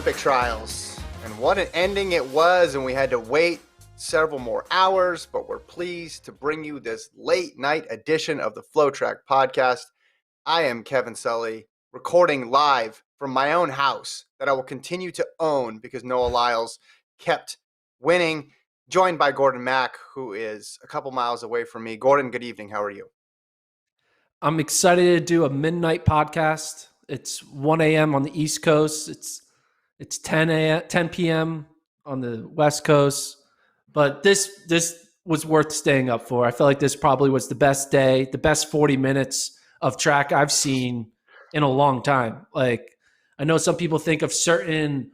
Olympic trials. And what an ending it was, and we had to wait several more hours, but we're pleased to bring you this late night edition of the FloTrack podcast. I am Kevin Sully, recording live from my own house that I will continue to own because Noah Lyles kept winning, joined by Gordon Mack, who is a couple miles away from me. Gordon, good evening. How are you? I'm excited to do a midnight podcast. It's 1 a.m. on the East Coast. It's 10 p.m. on the West Coast. But this was worth staying up for. I feel like this probably was the best day, the best 40 minutes of track I've seen in a long time. Like, I know some people think of certain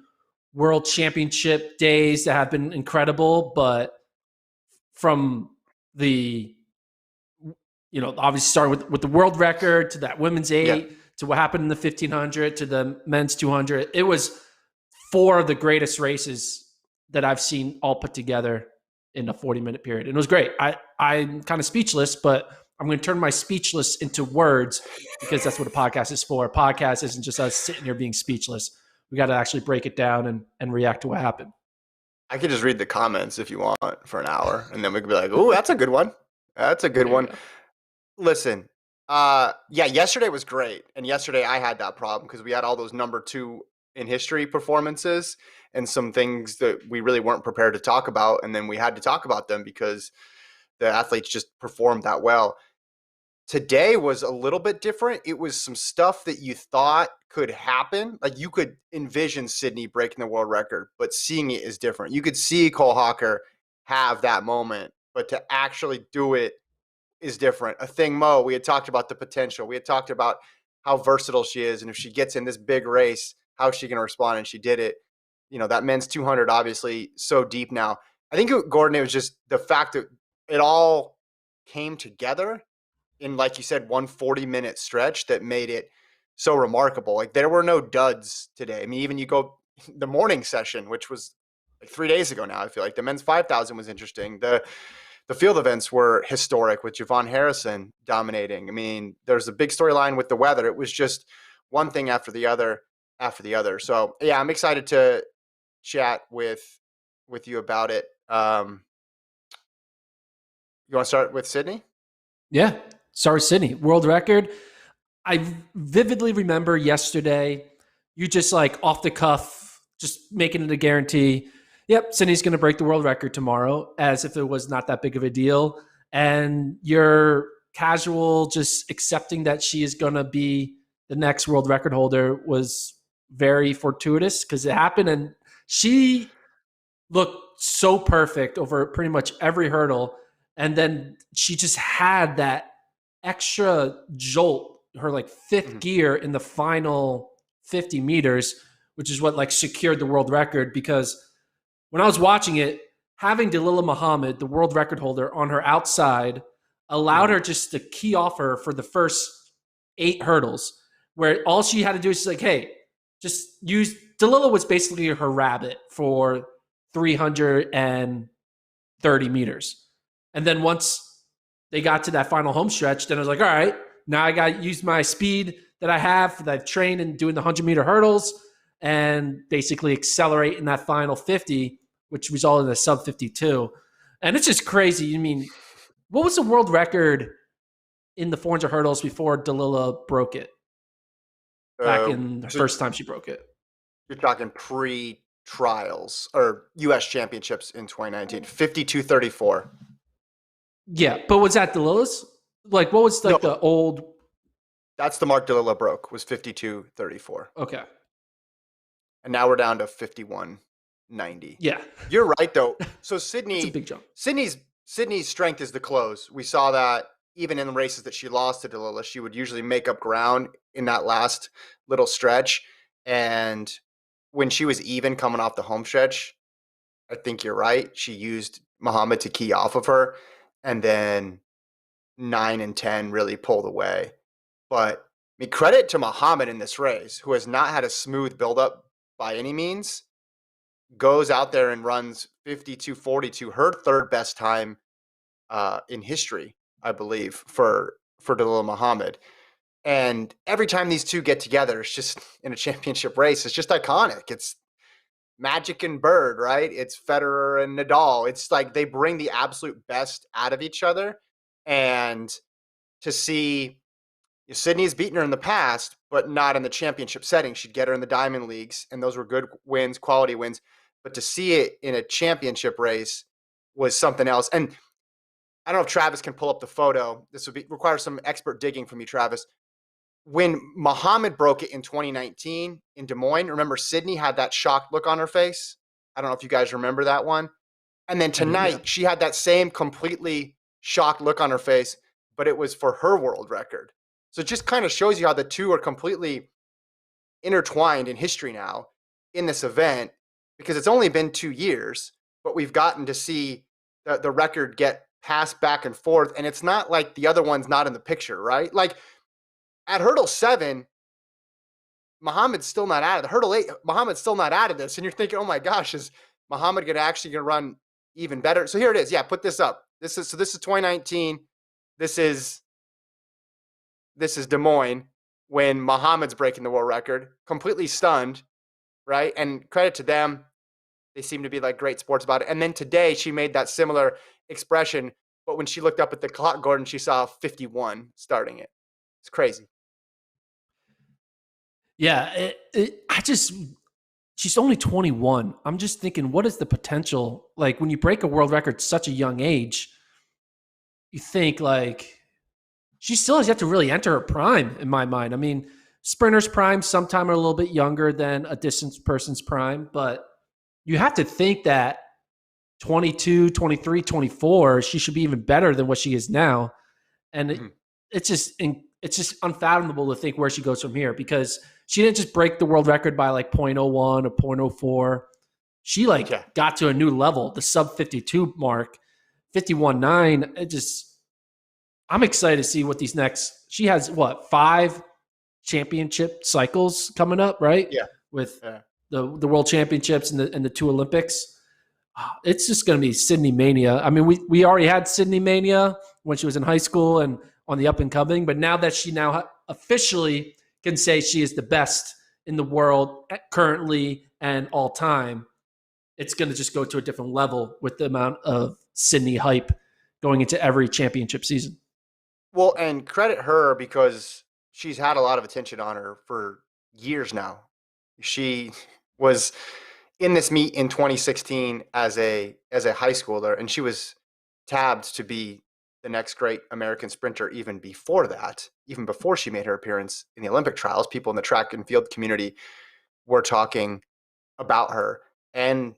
world championship days that have been incredible, but from the obviously starting with the world record to that women's 8 to what happened in the 1500 to the men's 200. It was four of the greatest races that I've seen all put together in a 40-minute period. And it was great. I'm kind of speechless, but I'm going to turn my speechless into words because that's what a podcast is for. A podcast isn't just us sitting here being speechless. We got to actually break it down and react to what happened. I could just read the comments if you want for an hour, and then we could be like, "Oh, that's a good one. That's a good one." Listen, yesterday was great, and yesterday I had that problem because we had all those number 2 in history performances and some things that we really weren't prepared to talk about, and then we had to talk about them because the athletes just performed that well. Today was a little bit different. It was some stuff that you thought could happen. Like, you could envision Sydney breaking the world record, but seeing it is different. You could see Cole Hawker have that moment, but to actually do it is different. A thing Mo, we had talked about the potential. We had talked about how versatile she is, and if she gets in this big race, how is she going to respond? And she did it. You know, that men's 200 obviously so deep now. I think, Gordon, it was just the fact that it all came together in, like you said, 140-minute stretch that made it so remarkable. Like, there were no duds today. I mean, even you go the morning session, which was like 3 days ago now, I feel like the men's 5,000 was interesting. The field events were historic with Javon Harrison dominating. I mean, there's a big storyline with the weather. It was just one thing after the other. So, yeah, I'm excited to chat with you about it. You want to start with Sydney? Yeah. Sorry, Sydney. World record. I vividly remember yesterday, you just like off the cuff, just making it a guarantee. Yep, Sydney's going to break the world record tomorrow, as if it was not that big of a deal. And you're casual, just accepting that she is going to be the next world record holder was very fortuitous because it happened. And she looked so perfect over pretty much every hurdle. And then she just had that extra jolt, her like fifth gear in the final 50 meters, which is what like secured the world record. Because when I was watching it, having Dalilah Muhammad, the world record holder, on her outside allowed her just to key off her for the first 8 hurdles, where all she had to do is just like, hey, just use Dalilah was basically her rabbit for 330 meters. And then once they got to that final home stretch, then I was like, all right, now I got to use my speed that I have, that I've trained in doing the 100-meter hurdles, and basically accelerate in that final 50, which resulted in a sub 52. And it's just crazy. I mean, what was the world record in the 400 hurdles before Dalilah broke it? Back in the first time she broke it. You're talking pre-trials or U.S. championships in 2019, 52:34. Yeah, but was that Dalilah's? Like, what was like the old? That's the mark Dalilah broke, was 52:34. Okay. And now we're down to 51:90. Yeah. You're right, though. So Sydney, it's a big jump. Sydney's strength is the close. We saw that even in the races that she lost to Dalilah, she would usually make up ground in that last little stretch. And when she was even coming off the home stretch, I think you're right. She used Muhammad to key off of her, and then 9 and 10 really pulled away. But I mean, credit to Muhammad in this race, who has not had a smooth buildup by any means, goes out there and runs 52:42, her third best time in history, I believe, for Dalilah Muhammad. And every time these two get together, it's just in a championship race, it's just iconic. It's Magic and Bird, right? It's Federer and Nadal. It's like they bring the absolute best out of each other. And to see Sydney's beaten her in the past, but not in the championship setting. She'd get her in the Diamond Leagues, and those were good wins, quality wins. But to see it in a championship race was something else. And I don't know if Travis can pull up the photo. This would require some expert digging from you, Travis. When Muhammad broke it in 2019 in Des Moines, remember Sydney had that shocked look on her face? I don't know if you guys remember that one. And then I do, yeah. tonight, she had that same completely shocked look on her face, but it was for her world record. So it just kind of shows you how the two are completely intertwined in history now in this event, because it's only been 2 years, but we've gotten to see the record get passed back and forth. And it's not like the other one's not in the picture, right? Like at hurdle 7, Muhammad's still not out of the hurdle 8. Muhammad's still not out of this. And you're thinking, oh my gosh, is Muhammad actually going to run even better? So here it is. Yeah, put this up. This is 2019. This is Des Moines when Muhammad's breaking the world record, completely stunned, right? And credit to them. They seem to be like great sports about it. And then today she made that similar expression, but when she looked up at the clock, Gordon, she saw 51 starting it. It's crazy. Yeah, she's only 21. I'm just thinking, what is the potential? Like when you break a world record at such a young age, you think like she still has yet to really enter her prime in my mind. I mean, sprinters' prime sometime are a little bit younger than a distance person's prime, but you have to think that 22, 23, 24, she should be even better than what she is now. And it's just unfathomable to think where she goes from here, because she didn't just break the world record by like 0.01 or 0.04. She got to a new level, the sub 52 mark, 51.9. I'm excited to see what these next. She has 5 championship cycles coming up, right? Yeah. With the World Championships and the 2 Olympics. It's just going to be Sydney mania. I mean, we already had Sydney mania when she was in high school and on the up and coming, but now that she now officially can say she is the best in the world currently and all time, it's going to just go to a different level with the amount of Sydney hype going into every championship season. Well, and credit her because she's had a lot of attention on her for years now. She was in this meet in 2016 as a high schooler, and she was tabbed to be the next great American sprinter even before that, even before she made her appearance in the Olympic trials. People in the track and field community were talking about her, and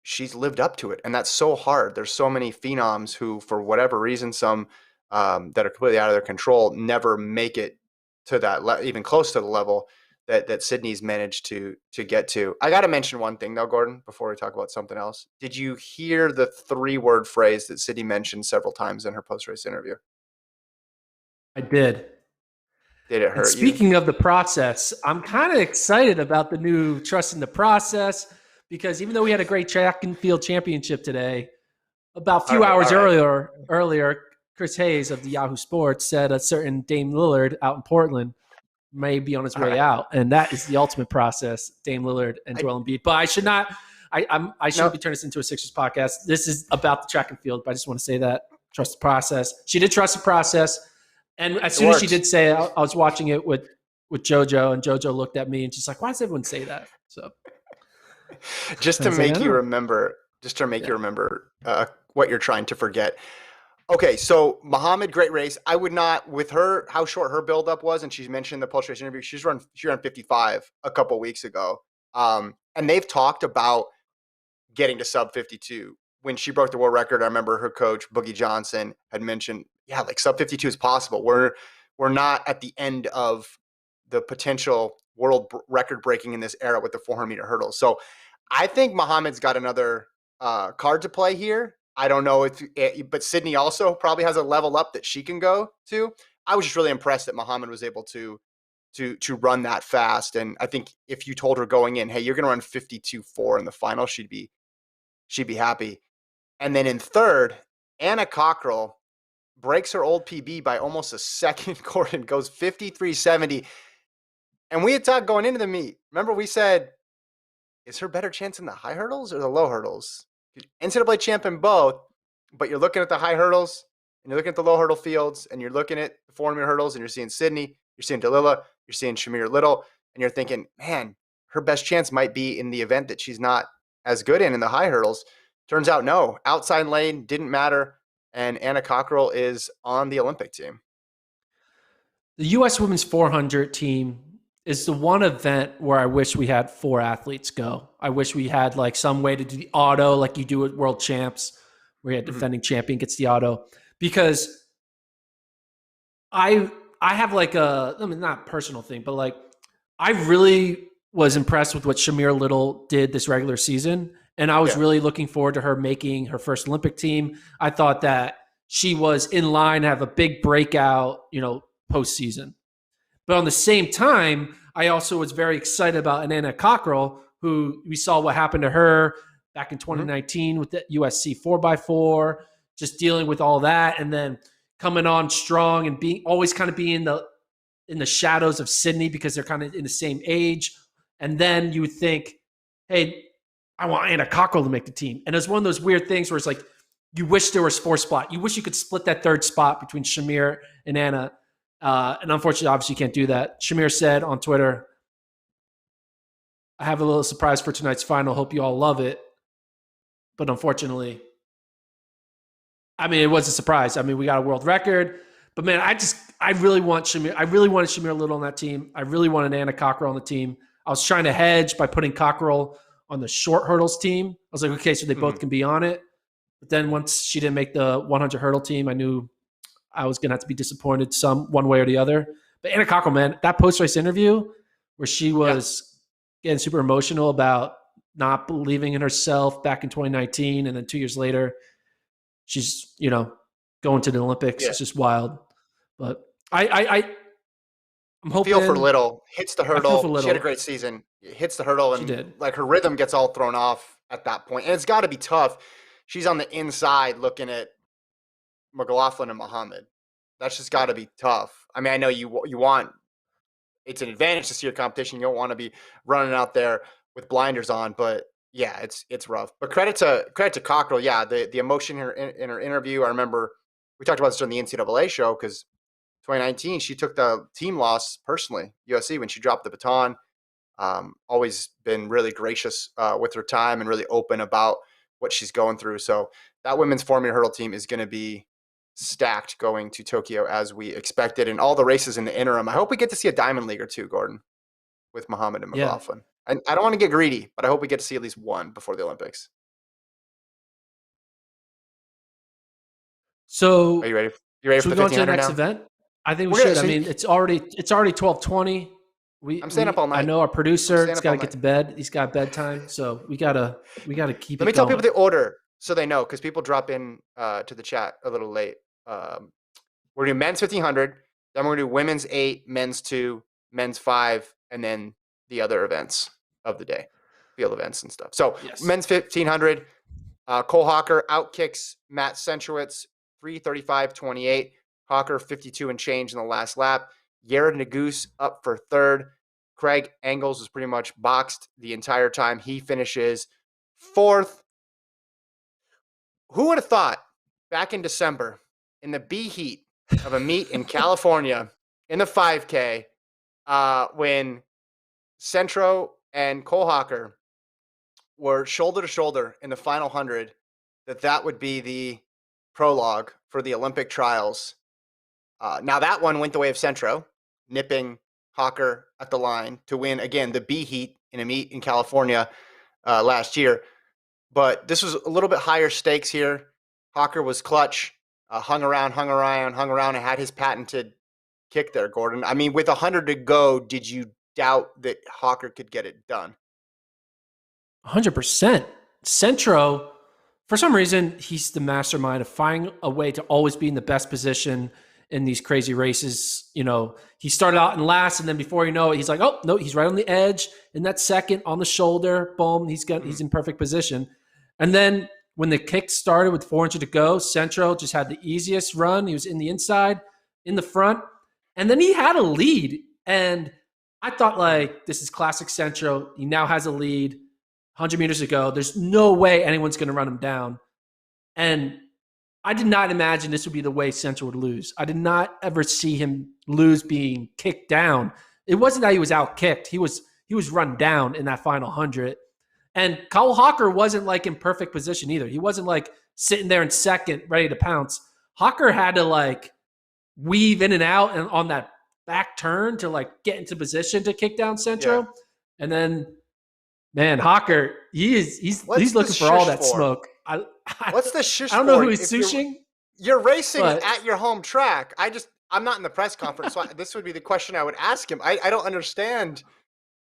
she's lived up to it. And that's so hard. There's so many phenoms who, for whatever reason, some that are completely out of their control, never make it to that even close to the level that Sydney's managed to get to. I got to mention one thing though, Gordon, before we talk about something else. Did you hear the 3-word phrase that Sydney mentioned several times in her post-race interview? I did. Did it hurt you? Speaking of the process, I'm kind of excited about the new trust in the process, because even though we had a great track and field championship today, about a few hours earlier, Chris Hayes of the Yahoo Sports said a certain Dame Lillard out in Portland may be on his way out, and that is the ultimate process, Dame Lillard and Joel Embiid. But I should not. I shouldn't be turning this into a Sixers podcast. This is about the track and field, but I just want to say that trust the process. She did trust the process, and as soon as she did say it, I was watching it with JoJo, and JoJo looked at me and she's like, "Why does everyone say that?" So, just to make you remember, what you're trying to forget. Okay, so Muhammad, great race. I would not, with her, how short her buildup was, and she's mentioned in the post-race interview, she ran 55 a couple weeks ago. And they've talked about getting to sub 52. When she broke the world record, I remember her coach, Boogie Johnson, had mentioned, like sub 52 is possible. We're not at the end of the potential world record breaking in this era with the 400-meter hurdles. So I think Muhammad's got another card to play here. I don't know but Sydney also probably has a level up that she can go to. I was just really impressed that Muhammad was able to run that fast. And I think if you told her going in, hey, you're going to run 52.4 in the final, she'd be happy. And then in third, Anna Cockrell breaks her old PB by almost a second. Gordon goes 53.70. And we had talked going into the meet. Remember we said is her better chance in the high hurdles or the low hurdles? NCAA champ in both, but you're looking at the high hurdles and you're looking at the low hurdle fields and you're looking at the 400 hurdles and you're seeing Sydney, you're seeing Delilah, you're seeing Shamir Little, and you're thinking, man, her best chance might be in the event that she's not as good in the high hurdles. Turns out, no, outside lane didn't matter, and Anna Cockrell is on the Olympic team. The U.S. women's 400 team is the one event where I wish we had 4 athletes go. I wish we had like some way to do the auto like you do at World Champs, where you had defending champion gets the auto. Because I have like not personal thing, but like I really was impressed with what Shamir Little did this regular season. And I was really looking forward to her making her first Olympic team. I thought that she was in line to have a big breakout, postseason. But on the same time, I also was very excited about Anna Cockrell, who we saw what happened to her back in 2019 with the USC 4x4, just dealing with all that, and then coming on strong and being in the shadows of Sydney because they're kind of in the same age. And then you would think, hey, I want Anna Cockrell to make the team. And it's one of those weird things where it's like, you wish there was 4 spots. You wish you could split that 3rd spot between Shamir and Anna. And unfortunately, obviously, you can't do that. Shamir said on Twitter, I have a little surprise for tonight's final. Hope you all love it. But unfortunately, it was a surprise. We got a world record. But man, I really want Shamir. I really wanted Shamir Little on that team. I really wanted Anna Cockrell on the team. I was trying to hedge by putting Cockrell on the short hurdles team. I was like, okay, so they both can be on it. But then once she didn't make the 100 hurdle team, I knew I was going to have to be disappointed one way or the other. But Anna Cockrell, man, that post-race interview where she was getting super emotional about not believing in herself back in 2019, and then 2 years later, she's, going to the Olympics. It's just wild. But I'm hoping. Feel for Little, hits the hurdle. I feel for Little. She had a great season. Hits the hurdle, and she did. Like her rhythm gets all thrown off at that point. And it's got to be tough. She's on the inside looking at McLaughlin and Muhammad. That's just got to be tough. I know you want, it's an advantage to see your competition. You don't want to be running out there with blinders on, but yeah, it's rough. But credit to Cockrell. Yeah, the emotion in her interview. I remember we talked about this on the NCAA show because 2019 she took the team loss personally, USC, when she dropped the baton. Always been really gracious with her time and really open about what she's going through. So that women's 400 hurdle team is going to be stacked going to Tokyo as we expected, and all the races in the interim. I hope we get to see a Diamond League or 2, Gordon, with Muhammad and McLaughlin. Yeah. I don't want to get greedy, but I hope we get to see at least one before the Olympics. So are you ready? You ready for the 1500 to the next now? event? I think we should. It's already 12:20. I'm staying up all night. I know our producer has got to get to bed. He's got bedtime, so we gotta keep. Let me tell people the order so they know, because people drop in to the chat a little late. We're gonna do men's 1500, then we're gonna do women's 8, men's 2, men's 5, and then the other events of the day, field events and stuff. So men's 1500, Cole Hawker outkicks Matt Centrowitz 3:35.28. Hawker 52 and change in the last lap. Yared Naguse up for 3rd. Craig Engels was pretty much boxed the entire time. He finishes 4th. Who would have thought back in December in the B heat of a meet in California in the 5K when Centro and Cole Hawker were shoulder to shoulder in the final 100, that would be the prologue for the Olympic trials. Now that one went the way of Centro, nipping Hawker at the line to win, again, the B heat in a meet in California last year. But this was a little bit higher stakes here. Hawker was clutch, hung around, and had his patented kick there, Gordon. With 100 to go, did you doubt that Hawker could get it done? 100%. Centro, for some reason, he's the mastermind of finding a way to always be in the best position in these crazy races. He started out in last, and then before you know it, he's like, oh, no, he's right on the edge in that second on the shoulder. Boom, he's in perfect position. And then when the kick started with 400 to go, Centro just had the easiest run. He was in the inside, in the front, and then he had a lead. And I thought, this is classic Centro. He now has a lead. 100 meters to go. There's no way anyone's going to run him down. And I did not imagine this would be the way Central would lose. I did not ever see him lose being kicked down. It wasn't that he was out kicked. He was run down in that final 100. And Kyle Hawker wasn't like in perfect position either. He wasn't like sitting there in second ready to pounce. Hawker had to like weave in and out and on that back turn to like get into position to kick down Centro. Yeah. And then man, Hawker, he's looking for all that for? smoke. What's the shush I don't know for who he's if sushing. You're racing but at your home track. I'm not in the press conference, so this would be the question I would ask him. I don't understand.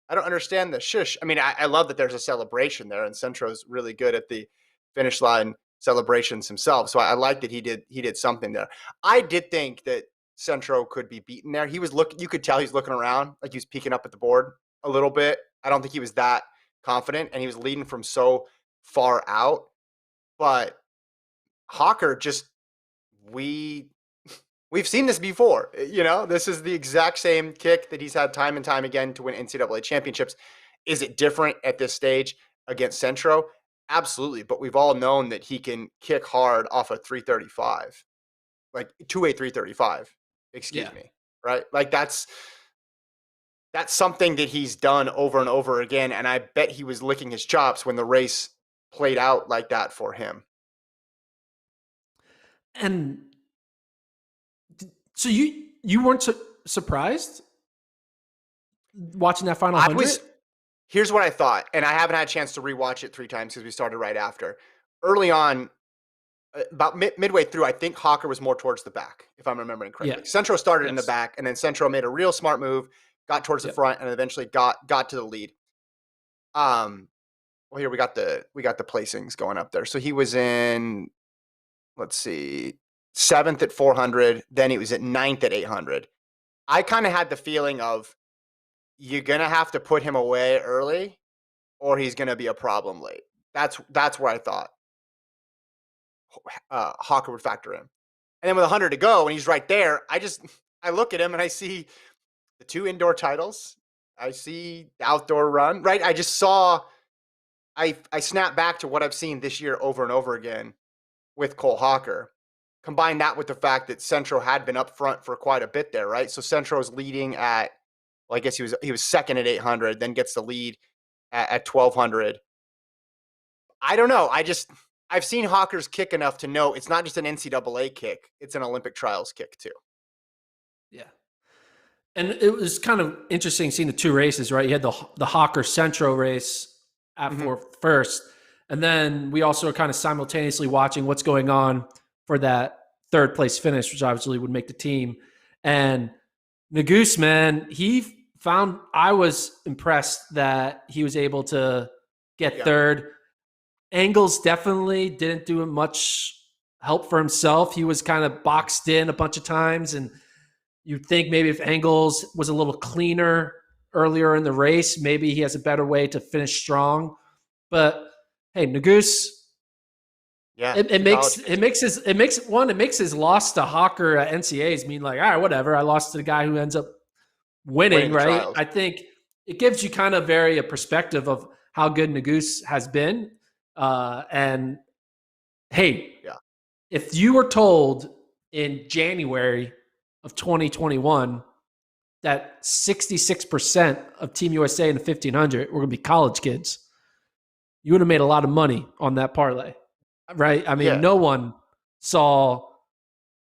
I don't understand the shush. I mean, I love that there's a celebration there, and Centro's really good at the finish line celebrations himself. So I like that he did something there. I did think that Centro could be beaten there. He was you could tell he's looking around, like he was peeking up at the board a little bit. I don't think he was that confident, and he was leading from so far out. But Hawker we've seen this before. This is the exact same kick that he's had time and time again to win NCAA championships. Is it different at this stage against Centro? Absolutely. But we've all known that he can kick hard off a 335, like 2-way 335. Excuse me. Right? Like that's something that he's done over and over again. And I bet he was licking his chops when the race played out like that for him. And so you weren't surprised watching that final 100? Here's what I thought, and I haven't had a chance to rewatch it 3 times because we started right after. Early on, about midway through, I think Hawker was more towards the back, if I'm remembering correctly. Yeah. Centro started in the back, and then Centro made a real smart move, got towards the front, and eventually got to the lead. Well, here we got the placings going up there. So he was in, let's see, 7th at 400. Then he was at 9th at 800. I kind of had the feeling of you're going to have to put him away early or he's going to be a problem late. That's where I thought Hawker would factor in. And then with 100 to go and he's right there, I look at him and I see the 2 indoor titles. I see the outdoor run, right? I just saw, I snap back to what I've seen this year over and over again with Cole Hawker. Combine that with the fact that Centro had been up front for quite a bit there, right? So Centro's leading at, well, I guess he was second at 800, then gets the lead at 1200. I don't know. I've seen Hawker's kick enough to know it's not just an NCAA kick; it's an Olympic trials kick too. Yeah, and it was kind of interesting seeing the 2 races, right? You had the Hawker Centro race at first, and then we also are kind of simultaneously watching what's going on for that 3rd place finish, which obviously would make the team. And Nagoose, man, I was impressed that he was able to get 3rd. Engels definitely didn't do much help for himself. He was kind of boxed in a bunch of times, and you'd think maybe if Engels was a little cleaner earlier in the race, maybe he has a better way to finish strong. But hey, Nagoose, yeah, it makes his loss to Hawker at NCAs mean like, all right, whatever. I lost to the guy who ends up winning, right? Trials. I think it gives you kind of a perspective of how good Nagoose has been. And hey, if you were told in January of 2021 that 66% of Team USA in the 1500 were going to be college kids, you would have made a lot of money on that parlay, right? I mean, no one saw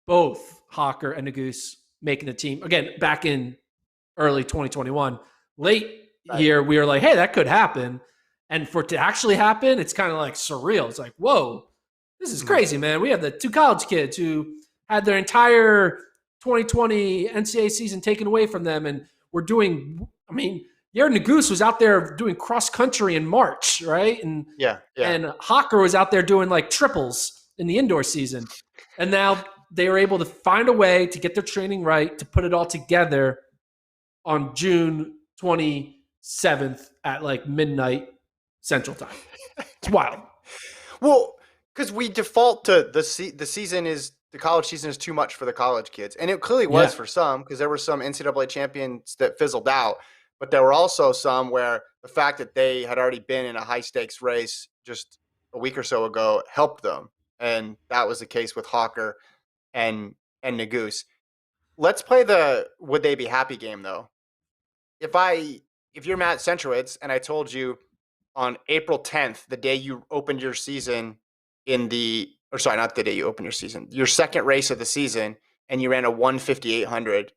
both Hawker and Nagoose making the team. Again, back in early 2021. Late here, we were like, hey, that could happen. And for it to actually happen, it's kind of like surreal. It's like, whoa, this is crazy, man. We have the 2 college kids who had their entire 2020 NCAA season taken away from them. And we're doing, I mean, Jared Nagoose was out there doing cross country in March, right? And and Hawker was out there doing like triples in the indoor season. And now they were able to find a way to get their training right, to put it all together on June 27th at like midnight Central Time. It's wild. Well, because we default to the college season is too much for the college kids. And it clearly was for some, because there were some NCAA champions that fizzled out. but there were also some where the fact that they had already been in a high stakes race just a week or so ago helped them. And that was the case with Hawker and Nagoose. Let's play the would they be happy game though. If I if you're Matt Centrowitz and I told you on April 10th, the day you opened your season in the or sorry, not the day you opened your season, your second race of the season, and you ran a 1:5800,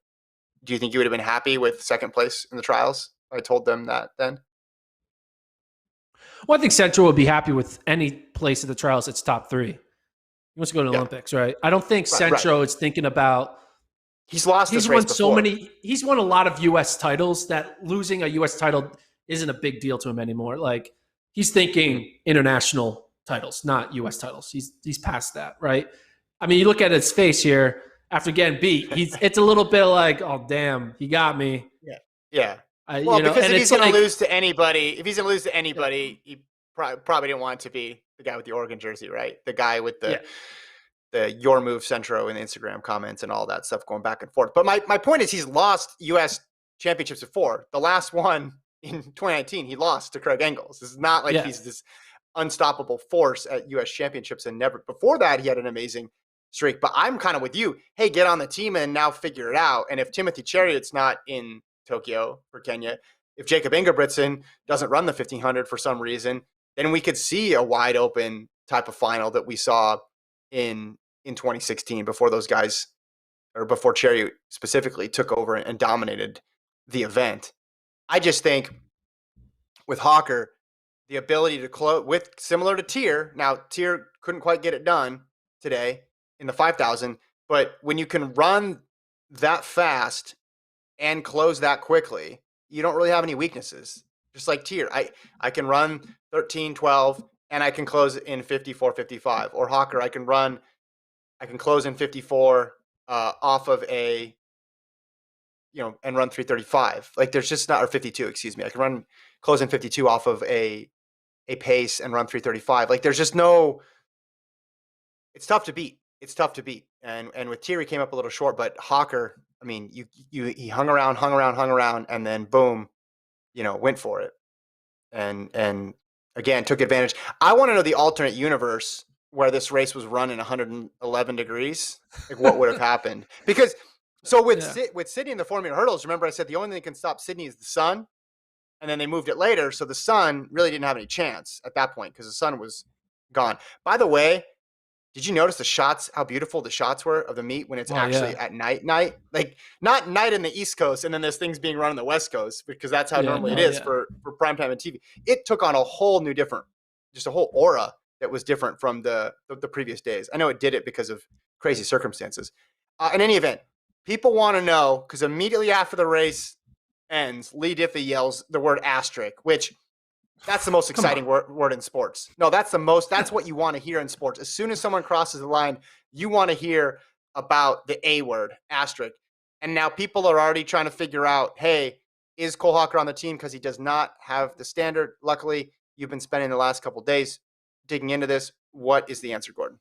do you think you would have been happy with second place in the trials? I told them that then. Well, I think Central would be happy with any place at the trials that's top three. He wants to go to the Yeah. Olympics, right? I don't think Right. Centro is thinking about. He's lost this race before. He's won a lot of U.S. titles that losing a U.S. title isn't a big deal to him anymore. Like he's thinking international titles, not U.S. titles. He's past that, right? I mean, you look at his face here after getting beat. It's a little bit like, oh damn, he got me. Yeah. Well, because if he's going to lose to anybody, he probably didn't want it to be the guy with the Oregon jersey, right? The guy with the your move Centro in the Instagram comments and all that stuff going back and forth. But my point is he's lost U.S. championships before. The last one in 2019, he lost to Craig Engels. This is not like he's this unstoppable force at U.S. championships, and never before that he had an amazing streak. But I'm kind of with you. Hey, get on the team and now figure it out. And if Timothy Chariot's not in Tokyo for Kenya, if Jacob Ingebrigtsen doesn't run the 1500 for some reason, then we could see a wide open type of final that we saw in 2016 before those guys, or before Chariot specifically took over and dominated the event. I just think with Hawker, the ability to close with similar to Tier. Now Tier couldn't quite get it done today in the 5,000, but when you can run that fast and close that quickly, you don't really have any weaknesses. Just like Tier, I can run 13, 12, and I can close in 54, 55. Or Hawker, I can close in 54 off of a, and run 335. Like there's just not, or 52, excuse me. I can close in 52 off of a pace and run 335. Like there's just no, it's tough to beat. It's tough to beat. And with Tier, he came up a little short, but Hawker, I mean, he hung around, and then boom, went for it. And again, took advantage. I want to know the alternate universe where this race was run in 111 degrees. Like what would have happened? Because with Sydney in the 4-meter hurdles, remember I said the only thing that can stop Sydney is the sun, and then they moved it later, so the sun really didn't have any chance at that point because the sun was gone. By the way, did you notice the shots, how beautiful the shots were of the meet when it's actually at night? Like not night in the East Coast and then there's things being run on the West Coast, because that's how normally it is for primetime and TV. It took on a whole new just a whole aura that was different from the previous days. I know it did it because of crazy circumstances. In any event, people want to know, because immediately after the race ends, Lee Diffie yells the word asterisk, which that's the most exciting word in sports. No, that's what you want to hear in sports. As soon as someone crosses the line, you want to hear about the A word, asterisk. And now people are already trying to figure out, hey, is Cole Hawker on the team because he does not have the standard? Luckily, you've been spending the last couple of days digging into this. What is the answer, Gordon?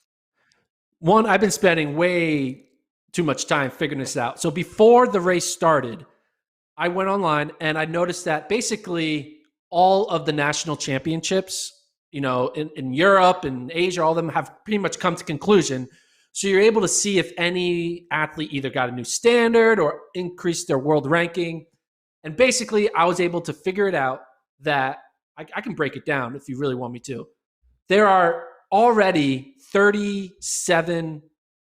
One, I've been spending way too much time figuring this out. So before the race started, I went online and I noticed that basically all of the national championships, in Europe and Asia, all of them have pretty much come to conclusion. So you're able to see if any athlete either got a new standard or increased their world ranking. And basically, I was able to figure it out that I can break it down if you really want me to. There are already 37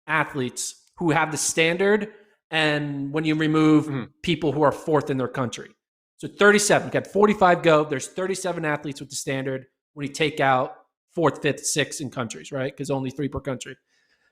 athletes who have the standard, and when you remove people who are fourth in their country. So 37, you got 45 go. There's 37 athletes with the standard when you take out fourth, fifth, sixth in countries, right? Because only 3 per country.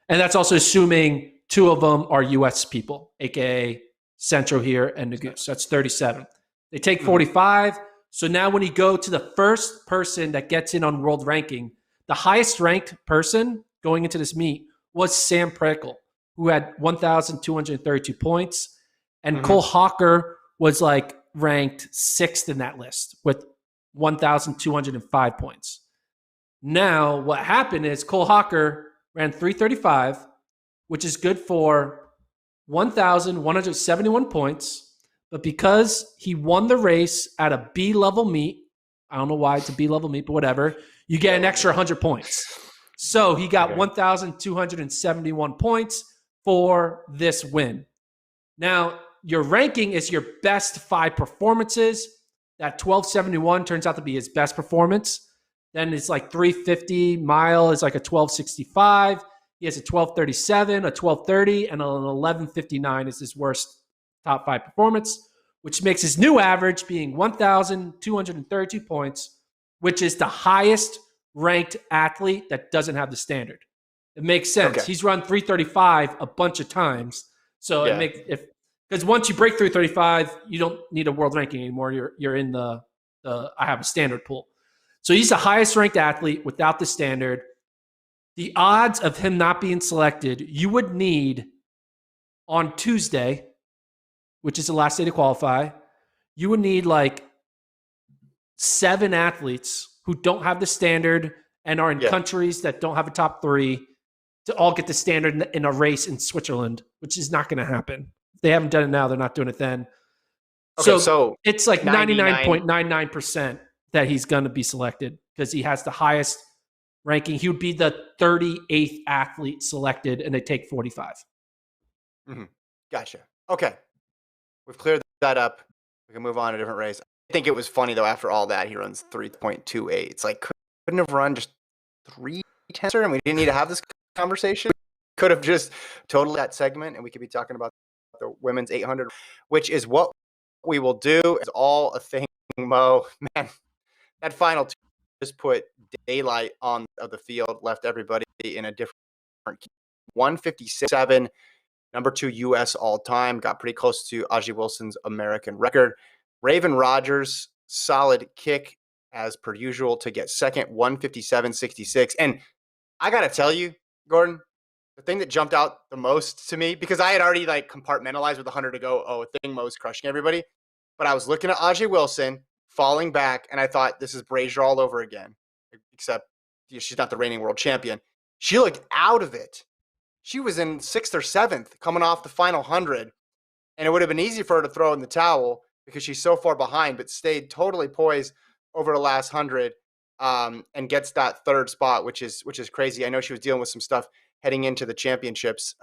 And that's also assuming 2 of them are U.S. people, aka Centro here and Nagoose. That's 37. They take 45. So now when you go to the first person that gets in on world ranking, the highest ranked person going into this meet was Sam Prekel, who had 1,232 points. And Cole Hawker was ranked 6th in that list with 1,205 points. Now, what happened is Cole Hawker ran 335, which is good for 1,171 points. but because he won the race at a B level meet, I don't know why it's a B level meet, but whatever, you get an extra 100 points. So he got 1,271 points for this win. Now, your ranking is your best 5 performances. That 1271 turns out to be his best performance. Then it's like 350 mile is like a 1265. He has a 1237, a 1230, and an 1159 is his worst top 5 performance, which makes his new average being 1,232 points, which is the highest ranked athlete that doesn't have the standard. It makes sense. Okay. He's run 335 a bunch of times. So it makes because once you break 335, you don't need a world ranking anymore. You're in the I have a standard pool. So he's the highest ranked athlete without the standard. The odds of him not being selected, you would need on Tuesday, which is the last day to qualify, you would need like 7 athletes who don't have the standard and are in countries that don't have a top 3 to all get the standard in a race in Switzerland, which is not going to happen. If they haven't done it now, they're not doing it then. Okay, so it's like 99.99% that he's going to be selected because he has the highest ranking. He would be the 38th athlete selected, and they take 45. Mm-hmm. Gotcha. Okay. We've cleared that up. We can move on to a different race. I think it was funny, though, after all that, he runs 3.28. It's like, couldn't have run just 3 tenths, and we didn't need to have this conversation. Could have just totally that segment, and we could be talking about the women's 800, which is what we will do. Is all a thing, Mo. Man, that final 2 just put daylight on the field, left everybody in a different 157. Number 2 U.S. all time, got pretty close to Ajeé Wilson's American record. Raven Rogers, solid kick as per usual to get second, 157.66. And I got to tell you, Gordon, the thing that jumped out the most to me, because I had already like compartmentalized with 100 to go, a thing Mo's crushing everybody. But I was looking at Ajeé Wilson falling back, and I thought, this is Brazier all over again, except she's not the reigning world champion. She looked out of it. She was in 6th or 7th coming off the final 100, and it would have been easy for her to throw in the towel because she's so far behind, but stayed totally poised over the last 100 and gets that 3rd spot, which is crazy. I know she was dealing with some stuff heading into the championships.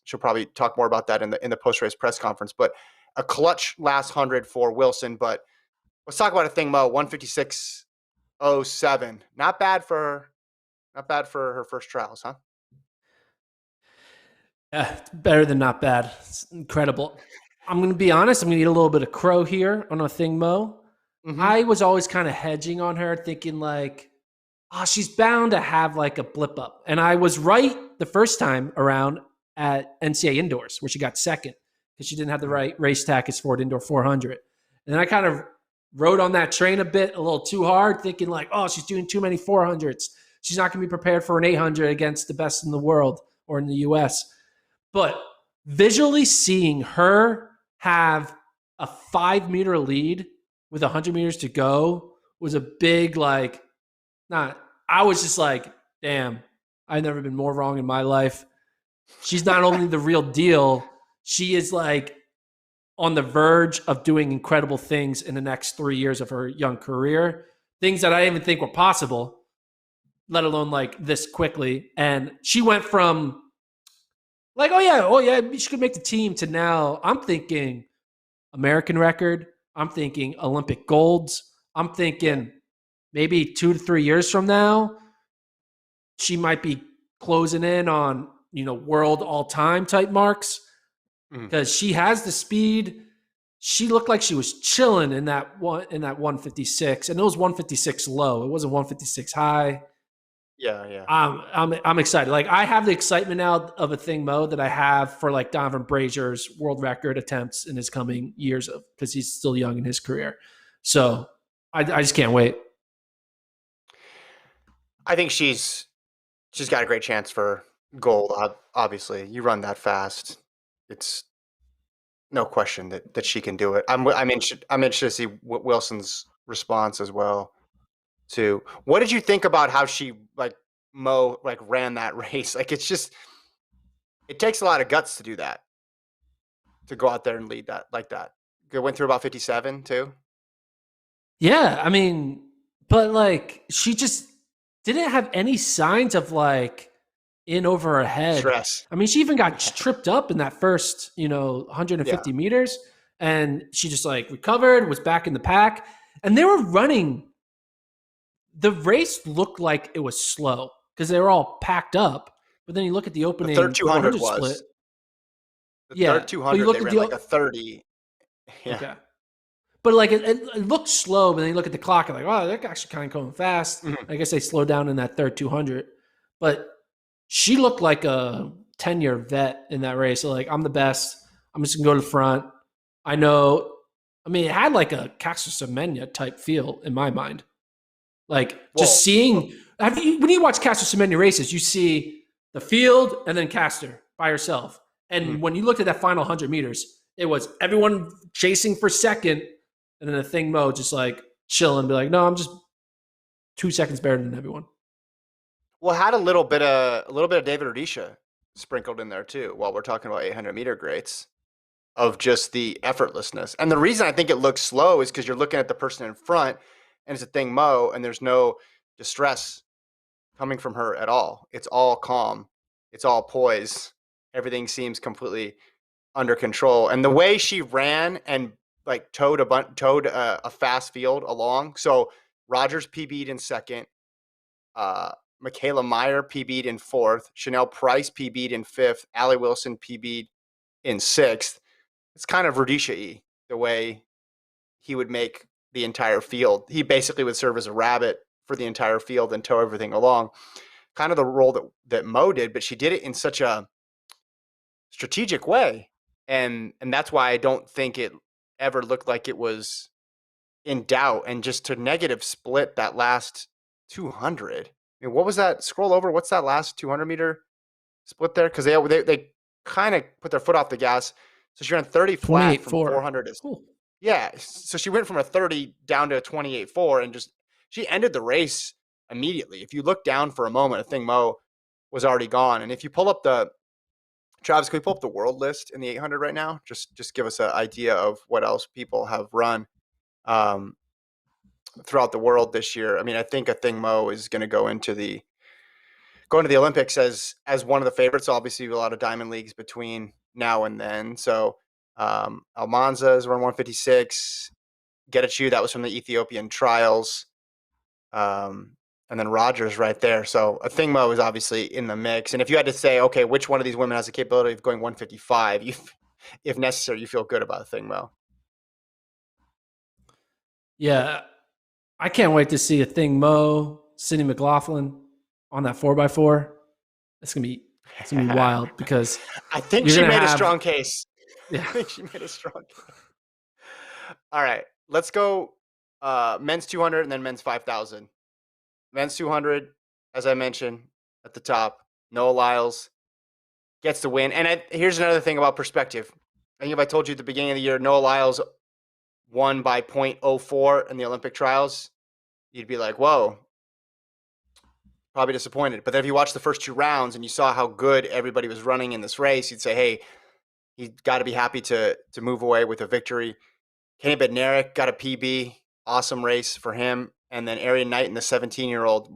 She'll probably talk more about that in the post-race press conference, but a clutch last 100 for Wilson. But let's talk about a thing, Mo. 156.07. Not bad for her first trials, huh? Yeah, it's better than not bad. It's incredible. I'm going to be honest. I'm going to eat a little bit of crow here on a thing, Mo. Mm-hmm. I was always kind of hedging on her, thinking like, she's bound to have like a blip up. And I was right the first time around at NCAA Indoors, where she got second because she didn't have the right race tackets for it, indoor 400. And then I kind of rode on that train a little too hard, thinking like, she's doing too many 400s. She's not going to be prepared for an 800 against the best in the world or in the U.S. But visually seeing her have a 5-meter lead with 100 meters to go was a big, I was just like, damn, I've never been more wrong in my life. She's not only the real deal, she is like on the verge of doing incredible things in the next 3 years of her young career. Things that I didn't even think were possible, let alone like this quickly. And she went from like, oh yeah, she could make the team to now I'm thinking American record. I'm thinking Olympic golds. I'm thinking maybe 2 to 3 years from now, she might be closing in on, world all-time type marks because she has the speed. She looked like she was chilling in that 156, and it was 156 low. It wasn't 156 high. Yeah. I'm excited. Like I have the excitement now of a thing, Mo, that I have for like Donovan Brazier's world record attempts in his coming years because he's still young in his career. So I just can't wait. I think she's got a great chance for gold. Obviously, you run that fast, it's no question that she can do it. I'm interested to see Wilson's response as well. Too. What did you think about how she Mo ran that race? Like it's just, it takes a lot of guts to do that, to go out there and lead that like that. It went through about 57 too. Yeah, I mean, but like she just didn't have any signs of like in over her head. Stress. I mean, she even got Yeah. tripped up in that first, 150 Yeah. meters, and she just like recovered, was back in the pack, and they were running. The race looked like it was slow because they were all packed up. But then you look at the The third opening 200 400 split. was. The third Yeah, but you 200 look they at ran like the a 30. Yeah. okay. But like it looked slow, but then you look at the clock and like, oh, they're actually kind of going fast. Mhm. I guess they slowed down in that third 200, but she looked like a 10-year vet in that race. So like, I'm the best. I'm just gonna go to the front. I know. I mean, it had like a Caster Semenya type feel in my mind. Like just Well, seeing when you watch Caster Semenya races, you see the field and then Caster by herself. mhm. And when you looked at that final 100 meters, it was everyone chasing for second, and then the thing Mo just like chill and be like, no, I'm just 2 seconds better than everyone. Well, it had a little bit of David Rudisha sprinkled in there too. While we're talking about 800-meter greats, of just the effortlessness. And the reason I think it looks slow is because you're looking at the person in front, and it's a thing Mo, and there's no distress coming from her at all. It's all calm. It's all poise. Everything seems completely under control. And the way she ran and like towed a fast field along. So Rogers PB'd in second. Michaela Meyer PB'd in fourth. Chanel Price PB'd in fifth. Allie Wilson PB'd in sixth. It's kind of Rudisha-y, the way he would make the entire field. He basically would serve as a rabbit for the entire field and tow everything along. Kind of the role that Mo did, but she did it in such a strategic way. And that's why I don't think it ever looked like it was in doubt. And just to negative split that last 200. I mean, what was that? Scroll over. What's that last 200-meter split there? Because they kind of put their foot off the gas. So she ran 30 flat from 28-4. 400 to Cool. yeah. So she went from a 30 down to a 28.4 and just she ended the race immediately. If you look down for a moment, I think Mo was already gone. And if you pull up the Travis, can we pull up the world list in the 800 right now? Just give us an idea of what else people have run um, throughout the world this year. I mean, I think a thing Mo is going to go into the Olympics as one of the favorites. Obviously, a lot of diamond leagues between now and then. So Almanza is around 156. Getachew, that was from the Ethiopian trials. Um, and then Rogers right there. So a thing Mo is obviously in the mix. And if you had to say, okay, which one of these women has the capability of going 155, if necessary, you feel good about a thing Mo. Yeah, I can't wait to see a thing Mo, Cindy McLaughlin on that 4x4. It's gonna be wild because I think you're she gonna made a have strong case. I yeah. think she made a strong case. All right, let's go men's 200 and then men's 5,000. Men's 200, as I mentioned at the top, Noah Lyles gets the win. And here's another thing about perspective. I think if I told you at the beginning of the year, Noah Lyles won by 0.04 in the Olympic trials, you'd be like, whoa, probably disappointed. But then if you watch the first two rounds and you saw how good everybody was running in this race, you'd say, hey, he's got to be happy to move away with a victory. Kenny Bednarek got a PB. Awesome race for him. And then Arian Knighton, the 17-year-old,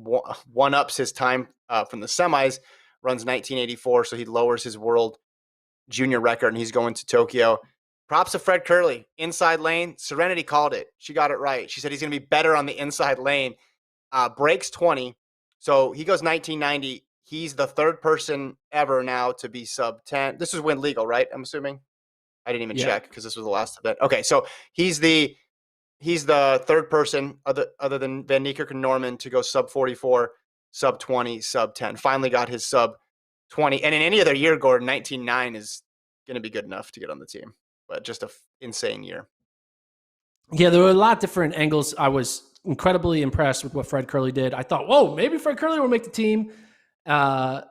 one-ups his time from the semis, runs 1984, so he lowers his world junior record, and he's going to Tokyo. Props to Fred Curley. Inside lane. Serenity called it. She got it right. She said he's going to be better on the inside lane. Breaks 20. So he goes 1990. He's the third person ever now to be sub 10. This is when legal, right? I'm assuming. I didn't even Yeah. check because this was the last event. Okay, so he's the third person other than Van Niekerk and Norman to go sub 44, sub 20, sub 10. Finally got his sub 20. And in any other year, Gordon, 19.9 is going to be good enough to get on the team. But just a insane year. Yeah, there were a lot of different angles. I was incredibly impressed with what Fred Curley did. I thought, whoa, maybe Fred Curley will make the team. I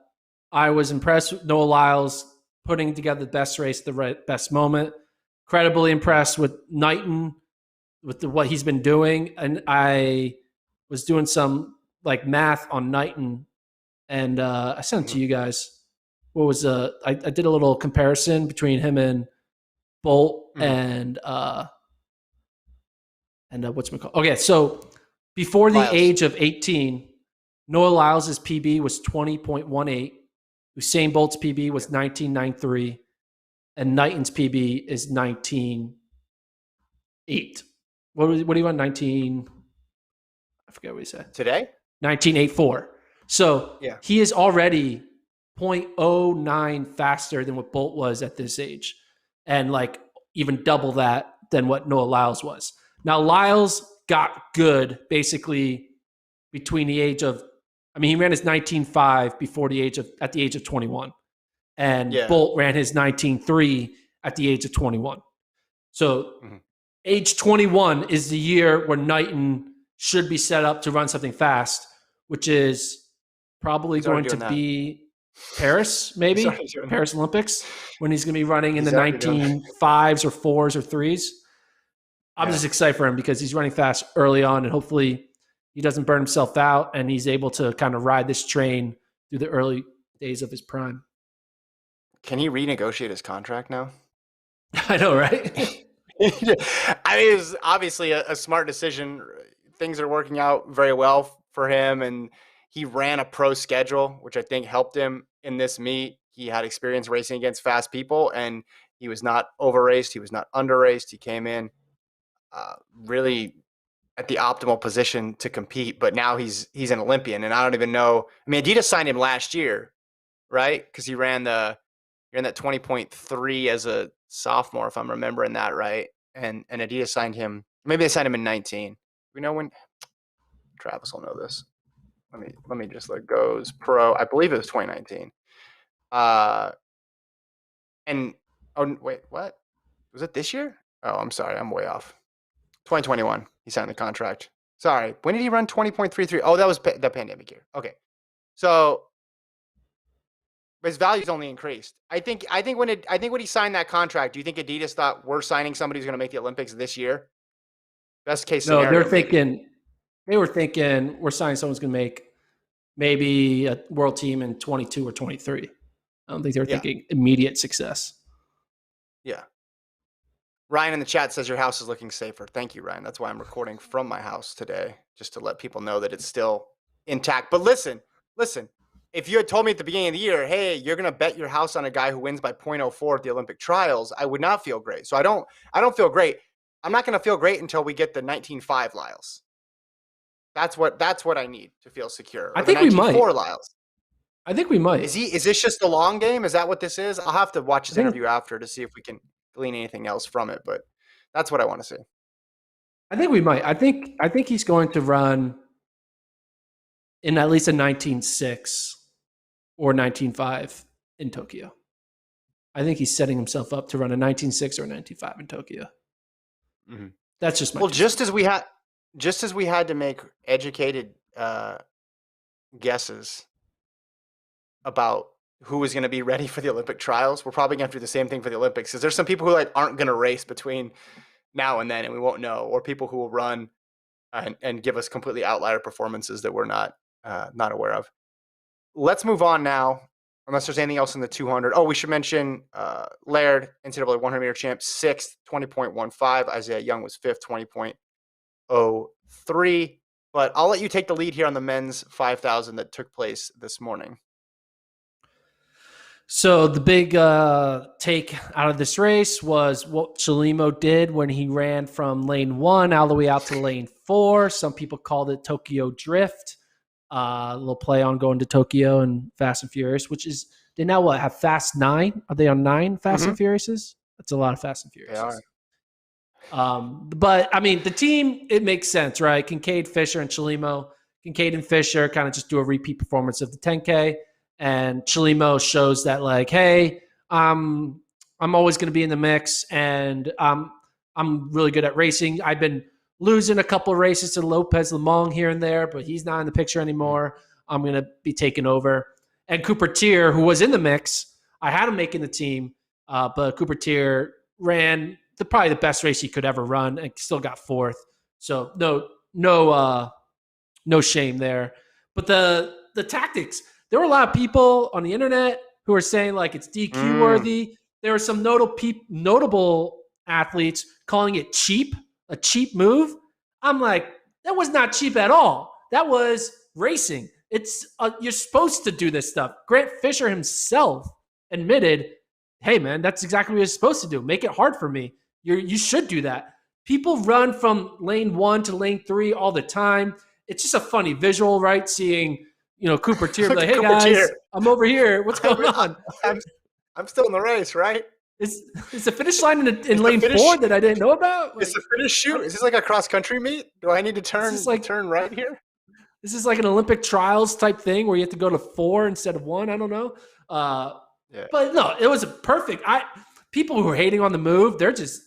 was impressed with Noah Lyles putting together the best race at the best moment. Incredibly impressed with Knighton, with what he's been doing. And I was doing some like math on Knighton, and I sent it to you guys. What was I did a little comparison between him and Bolt Mhm. and what's it called? Okay, so before the Lyles. age of 18, Noah Lyles' PB was 20.18. Usain Bolt's PB Yeah. was 19.93, and Knighton's PB is 19.8. What do you want? 19? I forget what he said. Today? 19.84. So Yeah. he is already zero point zero 0.09 faster than what Bolt was at this age, and like even double that than what Noah Lyles was. Now Lyles got good basically between the age of, I mean, he ran his 19.5 before the age of at the age of 21, and Yeah. Bolt ran his 19.3 at the age of 21. So Mhm. age 21 is the year where Knighton should be set up to run something fast, which is probably He's already going to doing that. be Paris, He's maybe already doing that. Paris Olympics, when he's going to be running in the He's already doing that. 19.5s or 4s or 3s. I'm Yeah. just excited for him because he's running fast early on, and hopefully he doesn't burn himself out and he's able to kind of ride this train through the early days of his prime. Can he renegotiate his contract now? I know, right? I mean, it's obviously a smart decision. Things are working out very well for him, and he ran a pro schedule, which I think helped him in this meet. He had experience racing against fast people, and he was not over raced. He was not under raced. He came in really at the optimal position to compete. But now he's an Olympian, and I don't even know. I mean, Adidas signed him last year, right? Because you're in that 20.3 as a sophomore, if I'm remembering that right. And Adidas signed him. Maybe they signed him in 19. We know when. Travis will know this. Let me just look. Goes pro. I believe it was 2019. Uh, and oh wait, what was it this year? Oh, I'm sorry, I'm way off. 2021. He signed the contract. Sorry, when did he run 20.33? Oh, that was the pandemic year. Okay, so his value's only increased. I think when he signed that contract, do you think Adidas thought we're signing somebody who's going to make the Olympics this year? Best case No, scenario, maybe. they were thinking we're signing someone's going to make maybe a world team in 22 or 23. I don't think they were Yeah, thinking immediate success. yeah. Ryan in the chat says your house is looking safer. Thank you, Ryan. That's why I'm recording from my house today, just to let people know that it's still intact. But listen. If you had told me at the beginning of the year, hey, you're going to bet your house on a guy who wins by 0.04 at the Olympic trials, I would not feel great. So I don't feel great. I'm not going to feel great until we get the 19.5 Lyles. That's what I need to feel secure. I Or the think we might. 19.4 Lyles. I think we might. Is this just a long game? Is that what this is? I'll have to watch I this think interview after to see if we can glean anything else from it, but that's what I want to see. I think we might. I think he's going to run in at least a 19.6 or 19.5 in Tokyo. I think he's setting himself up to run a 19.6 or a 19.5 in Tokyo. Mm-hmm. That's just my Well, two cents. just as we had to make educated guesses about who was going to be ready for the Olympic trials, we're probably going to do the same thing for the Olympics. Because there's some people who aren't going to race between now and then, and we won't know, or people who will run and give us completely outlier performances that we're not aware of. Let's move on now. Unless there's anything else in the 200. Oh, we should mention Laird, NCAA 100 meter champ, sixth, 20.15. Isaiah Young was fifth, 20.03. But I'll let you take the lead here on the men's 5,000 that took place this morning. So the big take out of this race was what Chalimo did when he ran from lane 1 all the way out to lane 4. Some people called it Tokyo Drift. A little play on going to Tokyo and Fast and Furious, which is they now have Fast 9. Are they on 9 Fast and Furiouses? That's a lot of Fast and They Furiouses. are. But I mean, the team, it makes sense, right? Kincaid, Fisher, and Chalimo. Kincaid and Fisher kind of just do a repeat performance of the 10K, and Chalimo shows that like, hey, I'm always going to be in the mix, and I'm really good at racing. I've been losing a couple of races to Lopez Lemong here and there, but he's not in the picture anymore. I'm going to be taking over. And Cooper Tier, who was in the mix, I had him making the team, but Cooper Tier ran probably the best race he could ever run and still got fourth. So no shame there. But the tactics, there were a lot of people on the internet who were saying like it's DQ worthy. there were some notable athletes calling it cheap, a cheap move. I'm like, that was not cheap at all. That was racing. It's you're supposed to do this stuff. Grant Fisher himself admitted, "Hey, man, that's exactly what you're supposed to do. Make it hard for me. You should do that." People run from lane 1 to lane 3 all the time. It's just a funny visual, right? Seeing Cooper Tier be Look like, at "Hey Cooper guys, Tier. I'm over here. What's going on?" I'm, I'm still in the race, right? Is the finish line in Is the lane finish 4 that I didn't know about? is Like, the finish shoot? Is this like a cross country meet? Do I need to this is like turn right here? this is like an Olympic trials type thing where you have to go to 4 instead of 1. I don't know. Uh, Yeah. but no, it was a perfect. People who are hating on the move, they're just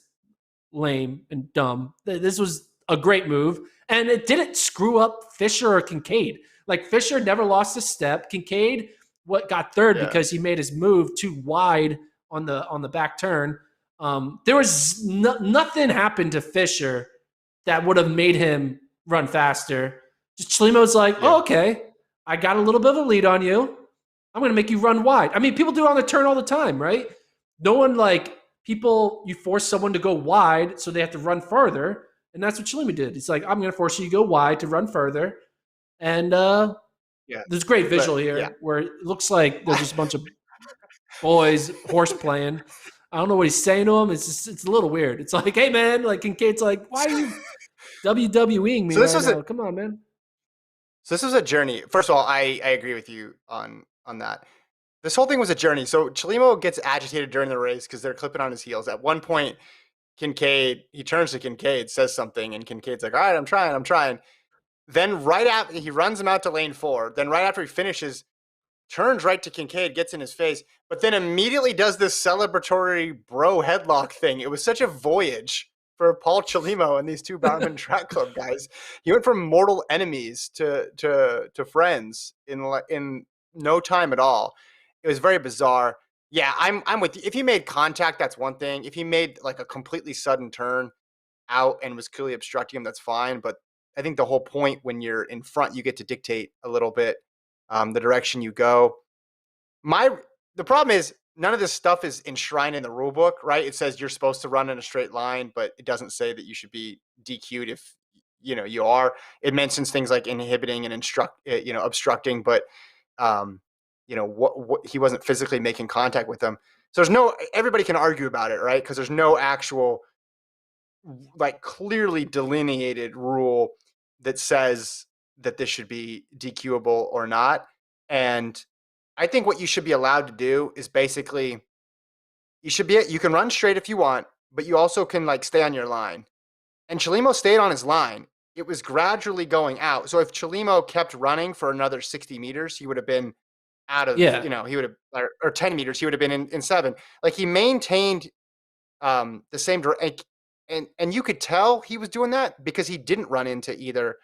lame and dumb. This was a great move, and it didn't screw up Fisher or Kincaid. Like Fisher never lost a step. Kincaid got third Yeah. because he made his move too wide on the back turn. There was nothing happened to Fisher that would have made him run faster. Just Chelimo's like, Yeah. oh, okay, I got a little bit of a lead on you. I'm going to make you run wide. I mean, people do it on the turn all the time, right? No one you force someone to go wide so they have to run further. And that's what Chelimo did. It's like, I'm going to force you to go wide to run further. And Yeah. there's great visual here where it looks like there's just a bunch of boys horse playing. I don't know what he's saying to him. It's a little weird. It's like, hey, man, like Kincaid's like, why are you WWEing me right now? Come on, man. So this was a journey. First of all, I agree with you on that. This whole thing was a journey. So Chelimo gets agitated during the race because they're clipping on his heels. At one point, he turns to Kincaid, says something, and Kincaid's like, all right, I'm trying. Then right after he runs him out to lane 4, then right after he finishes, turns right to Kincaid, gets in his face, but then immediately does this celebratory bro headlock thing. It was such a voyage for Paul Chelimo and these two Bowerman Track Club guys. He went from mortal enemies to friends in no time at all. It was very bizarre. Yeah, I'm with you. If he made contact, that's one thing. If he made like a completely sudden turn out and was clearly obstructing him, that's fine. But I think the whole point when you're in front, you get to dictate a little bit the direction you go. The problem is none of this stuff is enshrined in the rule book, right? It says you're supposed to run in a straight line, but it doesn't say that you should be DQ'd if you are. It mentions things like inhibiting and obstructing, but what he wasn't physically making contact with them. So everybody can argue about it, right? Because there's no actual like clearly delineated rule that says that this should be DQable or not. And I think what you should be allowed to do is basically you can run straight if you want, but you also can like stay on your line. And Chelimo stayed on his line. It was gradually going out. So if Chelimo kept running for another 60 meters, he would have been out of, he would have, or 10 meters, he would have been in 7. Like he maintained the same direct, and you could tell he was doing that because he didn't run into either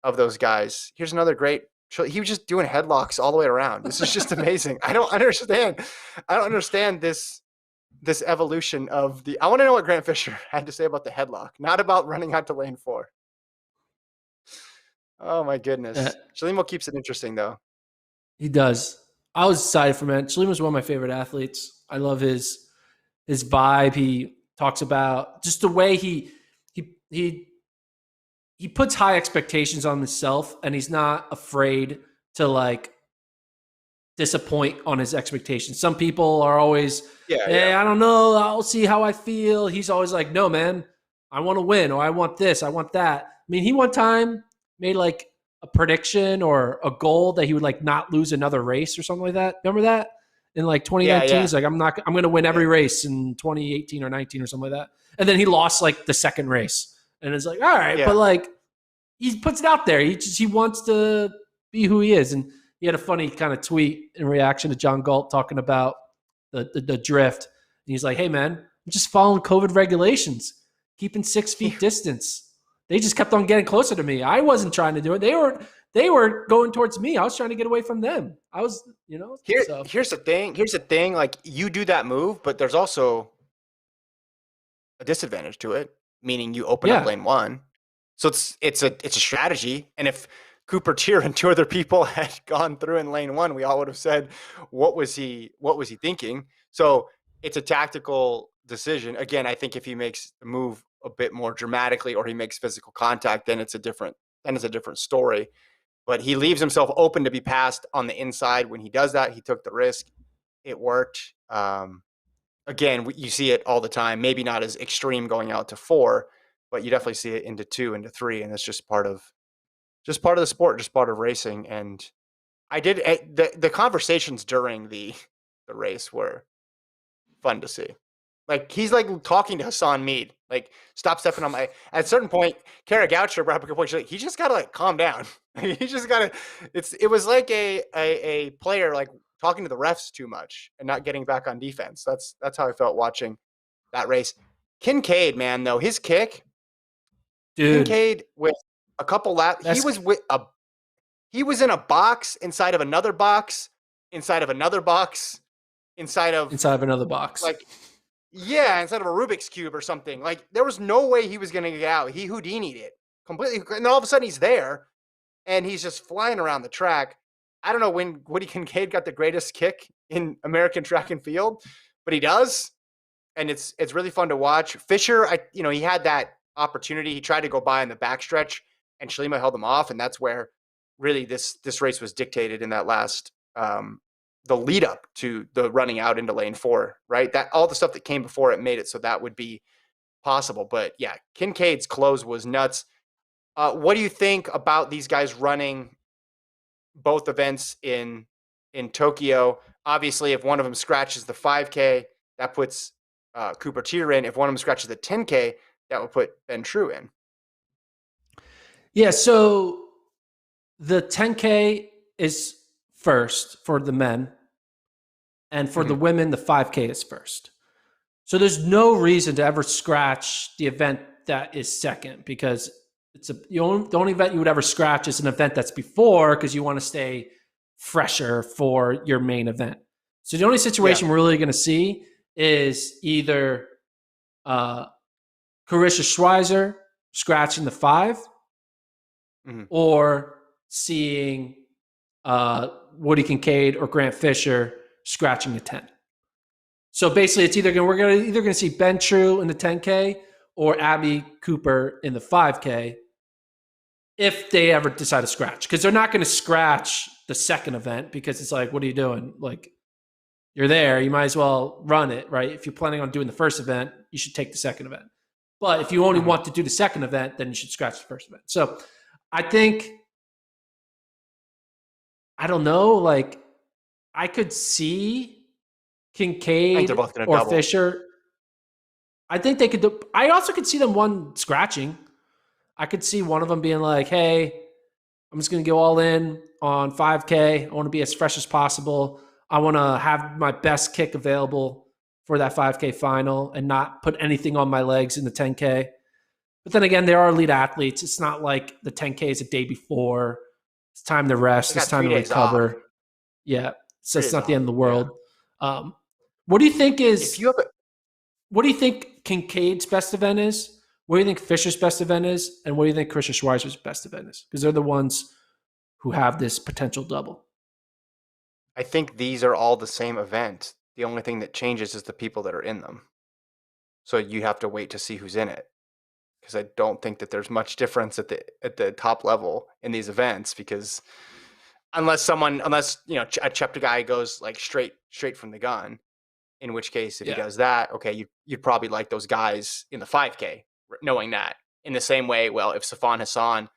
of those guys. Here's another great. He was just doing headlocks all the way around. This is just amazing. I don't understand this evolution of the. I want to know what Grant Fisher had to say about the headlock, not about running out to lane 4. Oh my goodness. Chelimo keeps it interesting though. He does. I was excited for him. Chelimo's one of my favorite athletes. I love his vibe. He talks about just the way he puts high expectations on himself, and he's not afraid to like disappoint on his expectations. Some people are always, I don't know, I'll see how I feel. He's always like, no, man, I want to win, or I want this, I want that. I mean, he one time made like a prediction or a goal that he would like not lose another race or something like that. Remember that? In like 2019, he's like, I'm going to win every race in 2018 or 19 or something like that. And then he lost like the second race. And it's like, all right, but like he puts it out there. He wants to be who he is. And he had a funny kind of tweet in reaction to John Galt talking about the drift. And he's like, hey, man, I'm just following COVID regulations, keeping 6 feet distance. They just kept on getting closer to me. I wasn't trying to do it. They were going towards me. I was trying to get away from them. I was, Here's the thing. Here's the thing. Like you do that move, but there's also a disadvantage to it, meaning you open up lane 1. So it's a strategy. And if Cooper Tier and 2 other people had gone through in lane 1, we all would have said, what was he thinking? So it's a tactical decision. Again, I think if he makes the move a bit more dramatically or he makes physical contact, then it's a different story. But he leaves himself open to be passed on the inside. When he does that, he took the risk. It worked. Again, you see it all the time. Maybe not as extreme going out to 4, but you definitely see it into 2, into 3, and it's just part of the sport, just part of racing. And the conversations during the race were fun to see. Like he's like talking to Hassan Mead, like stop stepping on my. At a certain point, Kara Goucher brought up a good point. She's like, he just gotta like calm down. He just gotta. It was like a player like talking to the refs too much and not getting back on defense. That's how I felt watching that race. Kincaid, man, though his kick, Dude, Kincaid with a couple laps, that's he was in a box inside of another box, inside of another box, inside of inside of another box. like yeah, instead of a Rubik's Cube or something. Like, there was no way he was going to get out. He Houdini'd it completely. And then all of a sudden he's there and he's just flying around the track. I don't know when Woody Kincaid got the greatest kick in American track and field, but he does. And it's really fun to watch. Fisher, he had that opportunity. He tried to go by in the backstretch and Shalima held him off. And that's where really this race was dictated in that last the lead up to the running out into lane 4, right? That all the stuff that came before it made it so that would be possible. But yeah, Kincaid's close was nuts. What do you think about these guys running both events in Tokyo? Obviously, if one of them scratches the 5K, that puts Cooper Teeter in. If one of them scratches the 10K, that would put Ben True in. Yeah, so the 10K is first for the men, and for the women, the 5K is first. So there's no reason to ever scratch the event that is second, because the only event you would ever scratch is an event that's before, because you want to stay fresher for your main event. So the only situation we're really going to see is either Carissa Schweizer scratching the 5, or seeing Woody Kincaid or Grant Fisher scratching the 10. So basically, it's we're either going to see Ben True in the 10K or Abby Cooper in the 5K if they ever decide to scratch, because they're not going to scratch the second event, because it's like, what are you doing? Like, you're there, you might as well run it, right? If you're planning on doing the first event, you should take the second event. But if you only want to do the second event, then you should scratch the first event. So I think, I don't know, like I could see Kincaid or double. Fisher. I think they could do. I also could see them one scratching. I could see one of them being like, hey, I'm just going to go all in on 5K. I want to be as fresh as possible. I want to have my best kick available for that 5K final and not put anything on my legs in the 10K. But then again, there are elite athletes. It's not like the 10K is a day before. It's time to rest. It's time to recover. Off. Yeah. So it's not the end of the world. Yeah. What do you think is? What do you think Kincaid's best event is? What do you think Fisher's best event is? And what do you think Carissa Schweizer's best event is? Because they're the ones who have this potential double. I think these are all the same event. The only thing that changes is the people that are in them. So you have to wait to see who's in it, because I don't think that there's much difference at the top level in these events, because unless a Cheptegei goes like straight from the gun, in which case if he does that, okay, you'd probably like those guys in the 5K, knowing that. In the same way, well, if Safan Hassan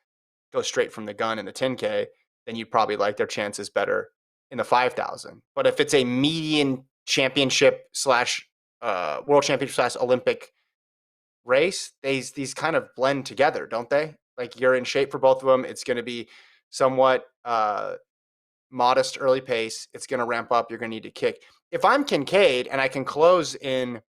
goes straight from the gun in the 10K, then you'd probably like their chances better in the 5,000. But if it's a median championship / world championship / Olympic race, these kind of blend together, don't they? Like, you're in shape for both of them. It's going to be somewhat modest early pace. It's going to ramp up. You're going to need to kick. If I'm Kincaid and I can close in,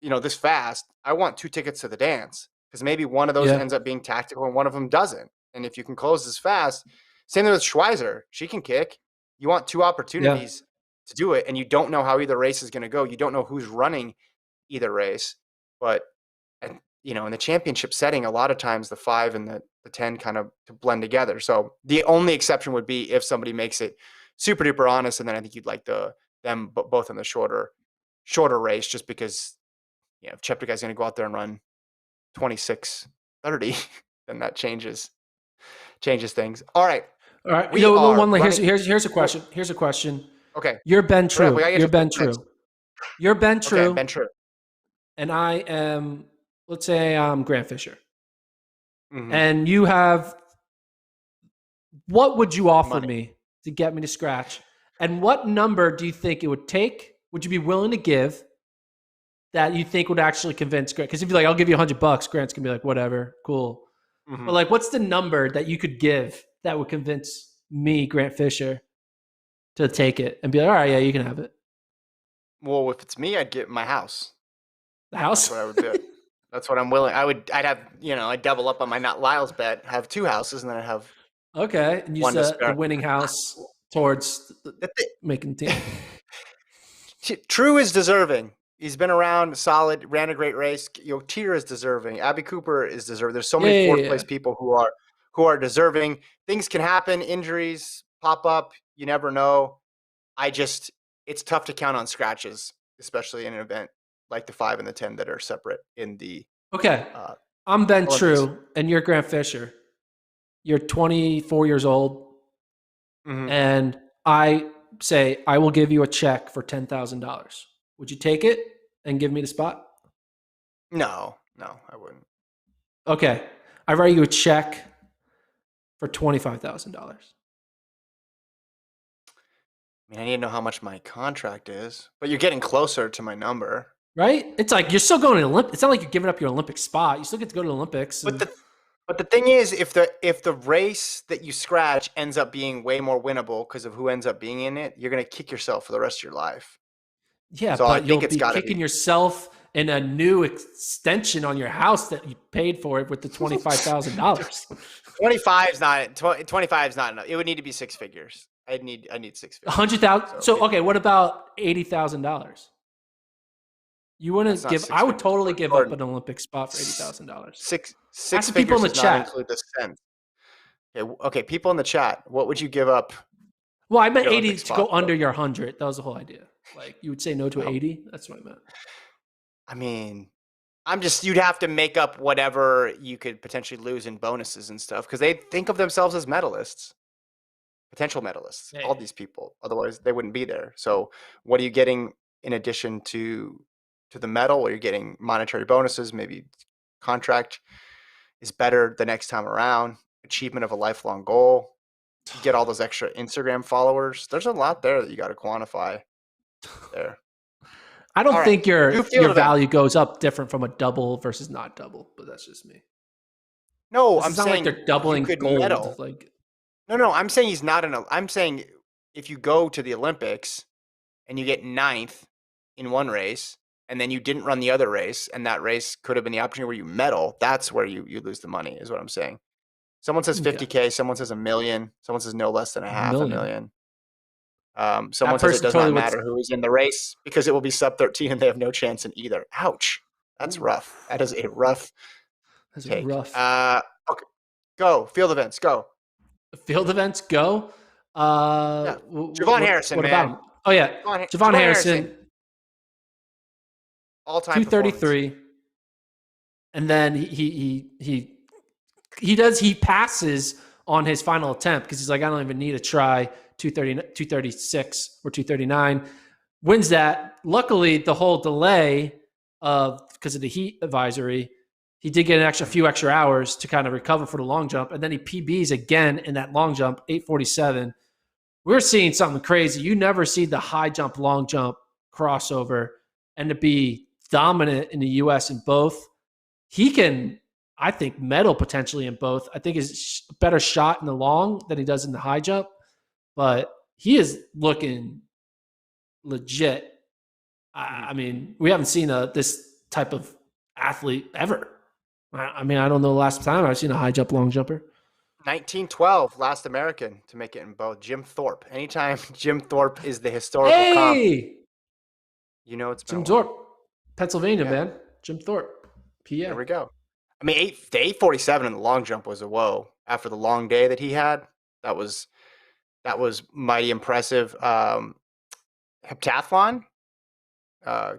this fast, I want 2 tickets to the dance, because maybe one of those ends up being tactical and one of them doesn't. And if you can close this fast, same thing with Schweizer. She can kick. You want 2 opportunities to do it, and you don't know how either race is going to go. You don't know who's running either race. But, in the championship setting, a lot of times the 5 and the 10 kind of blend together. So the only exception would be if somebody makes it super duper honest, and then I think you'd like them both in the shorter shorter race just because, if Cheptegei's going to go out there and run 26:30, then that changes things. All right. All right. We are One running. here's a question. Here's a question. Okay. You're Ben Hurry up. We True. got to get You're to Ben field events. True. You're Ben Okay. True. Ben True. And I am, let's say I'm Grant Fisher. Mm-hmm. And you have, what would you offer Money. me to get me to scratch? And what number do you think it would take? Would you be willing to give that you think would actually convince Grant? Because if you're like, I'll give you $100, Grant's gonna be like, whatever, cool. Mm-hmm. But like, what's the number that you could give that would convince me, Grant Fisher, to take it and be like, all right, yeah, you can have it? Well, if it's me, I'd get my house. The house? That's what I would do. That's what I'm willing. I'd have, I'd double up on my not Lyle's bet, have 2 houses, and then I'd have Okay, and use one to the spare. winning house towards making the team. True is deserving. He's been around, solid, ran a great race. Tier is deserving. Abby Cooper is deserving. There's so many fourth place people who are deserving. Things can happen. Injuries pop up. You never know. It's tough to count on scratches, especially in an event like the 5 and the 10 that are separate in the. Okay, I'm Ben Olympics. True, and you're Grant Fisher. You're 24 years old, and I say I will give you a check for $10,000. Would you take it and give me the spot? No, I wouldn't. Okay, I write you a check for $25,000. I need to know how much my contract is, but you're getting closer to my number. Right? It's like you're still going to the Olympics. It's not like you're giving up your Olympic spot. You still get to go to the Olympics. But the thing is, if the race that you scratch ends up being way more winnable because of who ends up being in it, you're gonna kick yourself for the rest of your life. Yeah, so but you'll be kicking yourself in a new extension on your house that you paid for it with the $25,000. 25 is not 25 is not enough. It would need to be 6 figures. I need 6 figures. 100,000. So okay, what about $80,000? You wouldn't give? I would totally give up an Olympic spot for $80,000. Six Ask the figures people in the does chat. not include the cent. Okay, people in the chat, what would you give up? Well, I meant 80 to go under your 100. That was the whole idea. Like you would say no to 80. That's what I meant. I mean, you'd have to make up whatever you could potentially lose in bonuses and stuff because they think of themselves as medalists, potential medalists, all these people. Otherwise, they wouldn't be there. So what are you getting in addition to the medal? Or you're getting monetary bonuses, maybe contract is better the next time around, achievement of a lifelong goal, you get all those extra Instagram followers. There's a lot there that you got to quantify there. I don't think your value goes up different from a double versus not double, but that's just me. No, I'm saying like they're doubling gold. Medal. Like no, I'm saying he's not I'm saying if you go to the Olympics and you get 9th in one race and then you didn't run the other race and that race could have been the opportunity where you medal, that's where you lose the money is what I'm saying. Someone says 50K, someone says $1 million, someone says no less than $500,000. Someone says it does not matter who is in the race because it will be sub 13 and they have no chance in either. Ouch. That's rough. That is a rough take. Okay. Go. Field events, go. Field events, go. Javon Harrison, what man. About him? Oh, yeah. Javon Harrison. All-time 233. And then he passes on his final attempt because he's like, I don't even need to try 236 or 239. Wins that. Luckily, the whole delay because of the heat advisory, he did get a few extra hours to kind of recover for the long jump. And then he PBs again in that long jump, 847. We're seeing something crazy. You never see the high jump, long jump crossover and to be dominant in the U.S. in both. He can, I think, medal potentially in both. I think he's a better shot in the long than he does in the high jump, but he is looking legit. I mean, we haven't seen this type of athlete ever. I mean, I don't know the last time I've seen a high jump, long jumper. 1912, last American to make it in both. Jim Thorpe. Anytime Jim Thorpe is the historical comp, you know it's been Jim Thorpe, Pennsylvania, man. Jim Thorpe, PA. There we go. I mean, the 847 in the long jump was a whoa. After the long day that he had, that was mighty impressive. Heptathlon,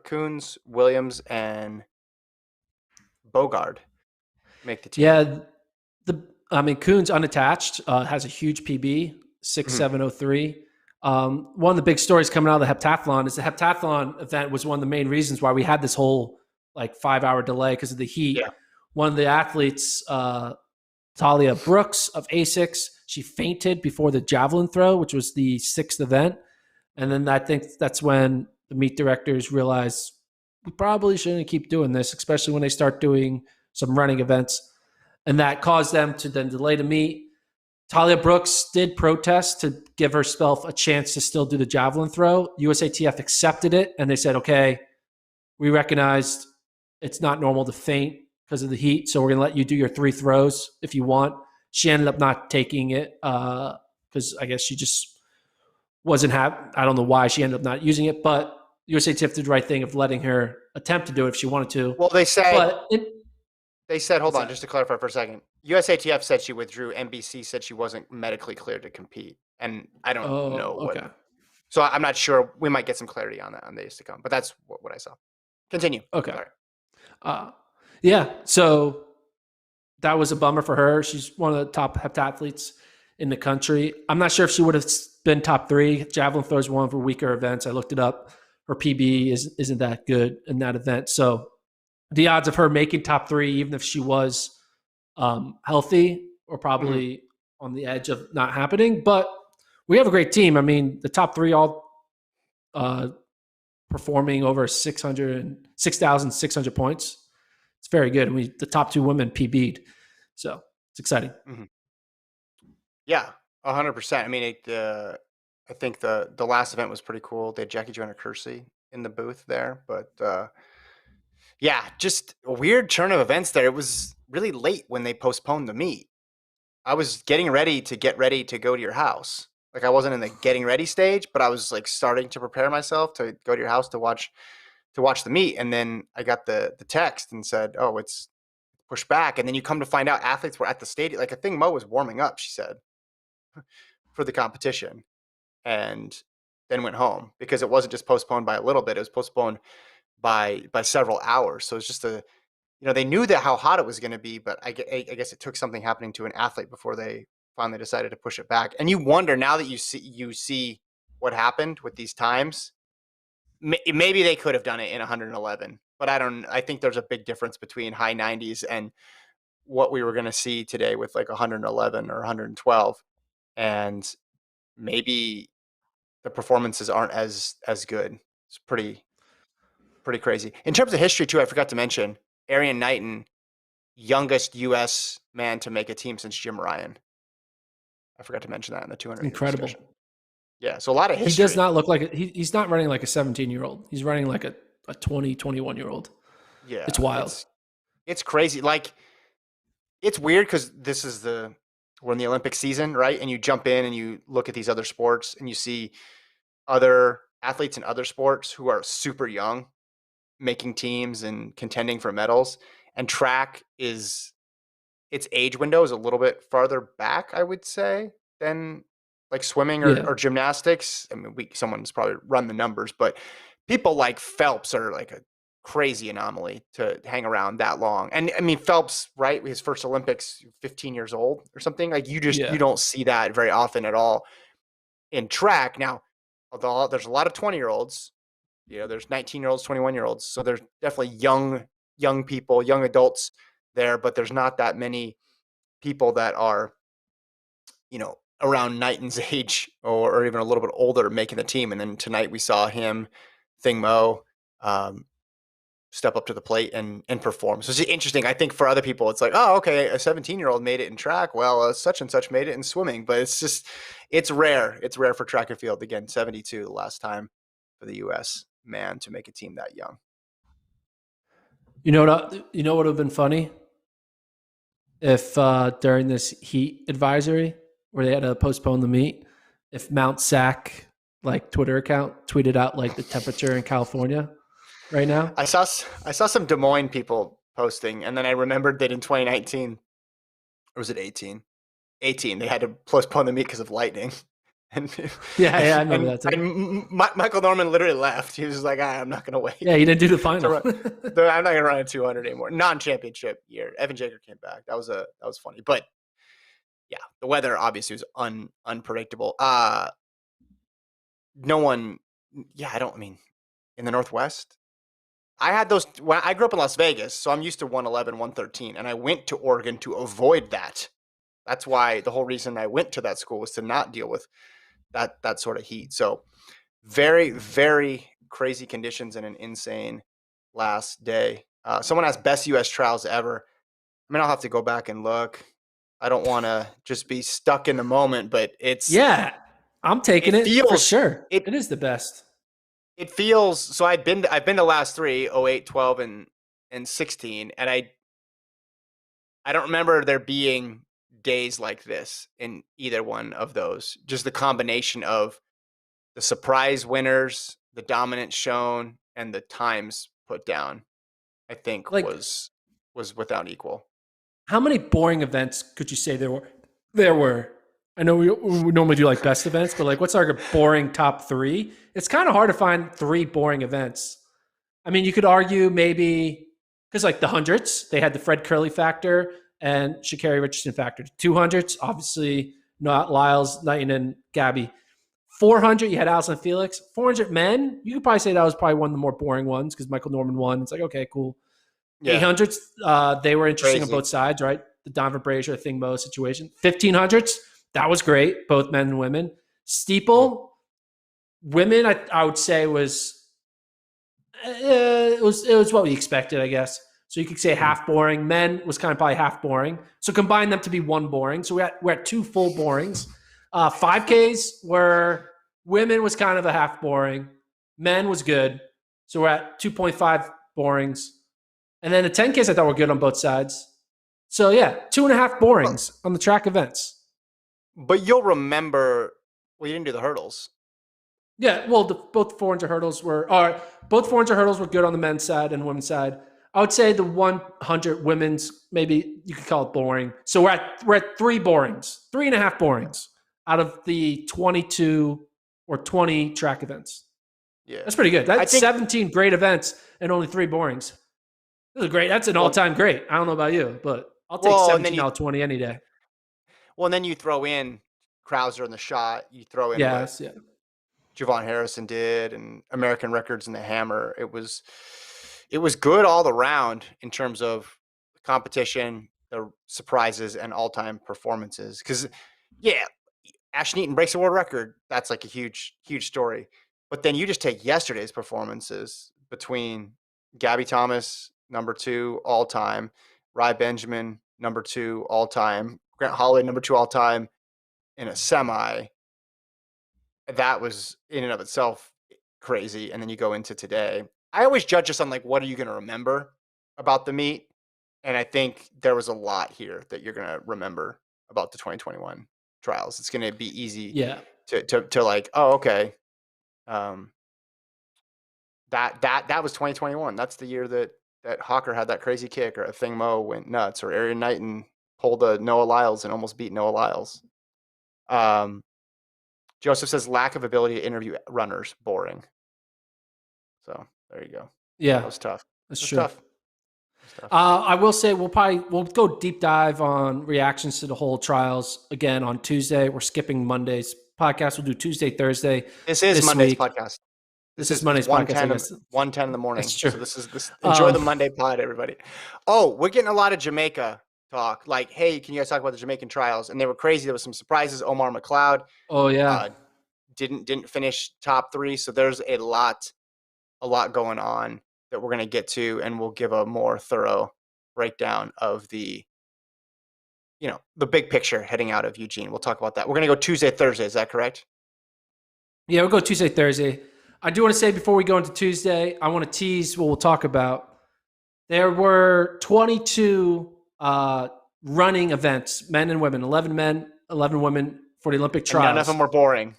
Coons, Williams, and Bogard make the team. Yeah, Kuhn's unattached has a huge PB, Mhm. 6,703. One of the big stories coming out of the heptathlon is the heptathlon event was one of the main reasons why we had this whole like 5 hour delay because of the heat. Yeah. One of the athletes, Talia Brooks of ASICS, she fainted before the javelin throw, which was the sixth event. And then I think that's when the meet directors realized we probably shouldn't keep doing this, especially when they start doing some running events. And that caused them to then delay the meet. Talia Brooks did protest to give herself a chance to still do the javelin throw. USATF accepted it and they said, okay, we recognized it's not normal to faint because of the heat, so we're going to let you do your 3 throws if you want. She ended up not taking it because I guess she just wasn't happy. I don't know why she ended up not using it, but USATF did the right thing of letting her attempt to do it if she wanted to. Well, But hold what's on, just that? to clarify for a second. USATF said she withdrew. NBC said she wasn't medically cleared to compete, and I don't know Oh, what. okay. So I'm not sure. We might get some clarity on that on days to come, but that's what I saw. Continue. Okay. Sorry. Uh, yeah. So that was a bummer for her. She's one of the top heptathletes in the country. I'm not sure if she would have been top 3. Javelin throw is one of her weaker events. I looked it up. Her PB isn't that good in that event. So the odds of her making top 3, even if she was healthy, are Mhm. probably on the edge of not happening. But we have a great team. I mean, the top 3 all uh, performing over 6,600 points. It's very good. The top 2 women PB'd. So it's exciting. Mhm. Yeah, 100%. I mean, I think the last event was pretty cool. They had Jackie Joyner Kersey in the booth there, but yeah, just a weird turn of events there. It was really late when they postponed the meet. I was getting ready to go to your house. Like I wasn't in the getting ready stage, but I was like starting to prepare myself to go to your house to watch the meet, and then I got the text and said, "Oh, it's pushed back." And then you come to find out athletes were at the stadium. Like I think Mo was warming up, she said, for the competition, and then went home because it wasn't just postponed by a little bit; it was postponed by several hours. So it's just a they knew that how hot it was going to be, but I guess it took something happening to an athlete before they finally decided to push it back. And you wonder now that you see what happened with these times. Maybe they could have done it in 111, but I don't. I think there's a big difference between high 90s and what we were going to see today with like 111 or 112, and maybe the performances aren't as good. It's pretty crazy in terms of history too. I forgot to mention Arian Knighton, youngest U.S. man to make a team since Jim Ryan. I forgot to mention that in the 200 meter Incredible. discussion. Yeah, so a lot of He does history. not look like he's not running like a 17-year-old. He's running like a 20, 21-year-old. It's Yeah, wild. it's crazy. Like it's weird because we're in the Olympic season, right? And you jump in and you look at these other sports and you see other athletes in other sports who are super young making teams and contending for medals. And track is its age window is a little bit farther back, I would say, than like swimming Yeah. or gymnastics. I mean, someone's probably run the numbers, but people like Phelps are like a crazy anomaly to hang around that long. And I mean, Phelps, right? His first Olympics, 15 years old or something. Like you Yeah. don't see that very often at all in track. Now, although there's a lot of 20-year-olds, there's 19-year-olds, 21-year-olds. So there's definitely young people, young adults there, but there's not that many people that are, around Knighton's age or even a little bit older making the team. And then tonight we saw him, Thing Mo, um, step up to the plate and perform. So it's interesting. I think for other people, it's like, oh, okay, a 17-year-old made it in track. Well, such and such made it in swimming, but it's rare. It's rare for track and field. Again, 72 the last time for the U.S. man to make a team that young. You know what would have been funny if during this heat advisory where they had to postpone the meet, if Mount Sac like Twitter account tweeted out like the temperature in California right now. I saw some Des Moines people posting, and then I remembered that in 2019, or was it 18? 18, they had to postpone the meet because of lightning. And Yeah, I remember that too. Michael Norman literally left. He was like, I'm not going to wait Yeah, you didn't do the to final. run. I'm not going to run a 200 anymore. Non-championship year. Evan Jager came back. That was funny. But yeah, the weather obviously was unpredictable. No one. Yeah, I mean, in the Northwest, I had those when I grew up in Las Vegas, so I'm used to 111, 113, and I went to Oregon to avoid that. That's why the whole reason I went to that school was to not deal with that sort of heat. So very, very crazy conditions and an insane last day. Someone asked best U.S. trials ever. I mean, I'll have to go back and look. I don't want to just be stuck in the moment, but Yeah, I'm taking it it for feels sure. it It is the best. it feels so. I've been to the last three, 08, 12, and 16, and I don't remember there being days like this in either one of those. Just the combination of the surprise winners, the dominance shown, and the times put down, I think Like, was without equal. how many boring events could you say there were? There were. I know we normally do like best events, but like, what's our boring top three? It's kind of hard to find three boring events. I mean, you could argue maybe because like the hundreds, they had the Fred Curley factor and Sha'Carri Richardson factor. 200s, obviously not Lyles, Knighton, and Gabby. 400, you had Allison Felix. 400 men, you could probably say that was probably one of the more boring ones because Michael Norman won. It's like, okay, cool. Yeah, 800s, they were interesting on crazy. both sides, right? The Donovan Brazier, Thing Mo situation. 1500s, that was great, both men and women. Mm. Steeple, women, I would say it was what we expected, I guess. So you could say Mm. half boring. Men was kind of probably half boring. So combine them to be one boring. So we're at two full borings. 5Ks were women was kind of a half boring. Men was good. So we're at 2.5 borings. And then the 10Ks I thought were good on both sides. So yeah, 2.5 Well, borings on the track events. but you'll remember. Well, you didn't do the hurdles. Yeah, well, both 400 hurdles were good on the men's side and women's side. I would say the 100 women's, maybe you could call it boring. So we're at three borings, 3.5 borings out of the 22 or 20 track events. Yeah, That's pretty good. I That's think. 17 great events and only three borings. This is great. That's an Well, all-time great. I don't know about you, but I'll take well, and then 17 you out of 20 any day. well, and then you throw in Krauser in the shot. You throw in what Yes, yeah. Javon Harrison did and American Records and the Hammer. It was good all around in terms of competition, the surprises, and all-time performances. Because yeah, Ashton Eaton breaks a world record. That's like a huge story. But then you just take yesterday's performances between Gabby Thomas, number 2 all time, Rye Benjamin, number 2 all time, Grant Holloway, number 2 all time in a semi. That was in and of itself crazy. And then you go into today. I always judge us on like, what are you going to remember about the meet? And I think there was a lot here that you're going to remember about the 2021 trials. It's going to be easy Yeah. to like, oh, okay. That was 2021. That's the year that Hawker had that crazy kick, or a Thing Mo went nuts, or Arian Knighton pulled a Noah Lyles and almost beat Noah Lyles. Joseph says lack of ability to interview runners, boring. So there you go. Yeah, That was tough. that's It was true. tough. It was tough. I will say we'll go deep dive on reactions to the whole trials again on Tuesday. We're skipping Monday's podcast. We'll do Tuesday, Thursday This is this Monday's week. podcast. This This is is it's Monday's podcast, I guess. 1:10 in the That's morning. true. So this enjoy Um, the Monday pod, everybody. Oh, we're getting a lot of Jamaica talk. Like, hey, can you guys talk about the Jamaican trials? And they were crazy. There was some surprises. Omar McLeod oh yeah, uh, didn't finish top 3. So there's a lot going on that we're gonna get to, and we'll give a more thorough breakdown of the big picture heading out of Eugene. We'll talk about that. We're gonna go Tuesday, Thursday. Is that correct? yeah. We'll go Tuesday, Thursday. I do want to say before we go into Tuesday, I want to tease what we'll talk about. There were 22 running events, men and women, 11 men, 11 women for the Olympic And trials. none of them were boring.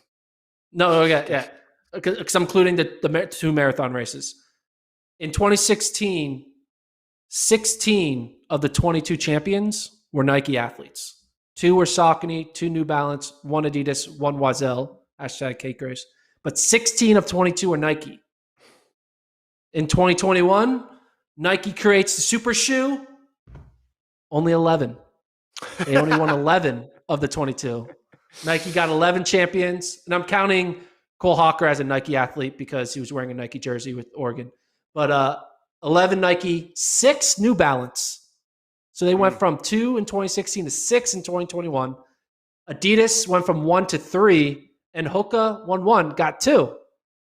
No, yeah. Because I'm including the 2 marathon races. In 2016, 16 of the 22 champions were Nike athletes. 2 were Saucony, 2 New Balance, 1 Adidas, 1 Oiselle. Hashtag Kate Grace. But 16 of 22 are Nike. In 2021, Nike creates the super shoe. Only 11. They only won 11 of the 22. Nike got 11 champions. And I'm counting Cole Hawker as a Nike athlete because he was wearing a Nike jersey with Oregon. But 11 Nike, 6 New Balance. So they went from 2 in 2016 to 6 in 2021. Adidas went from 1 to 3, and Hoka won 1, got 2.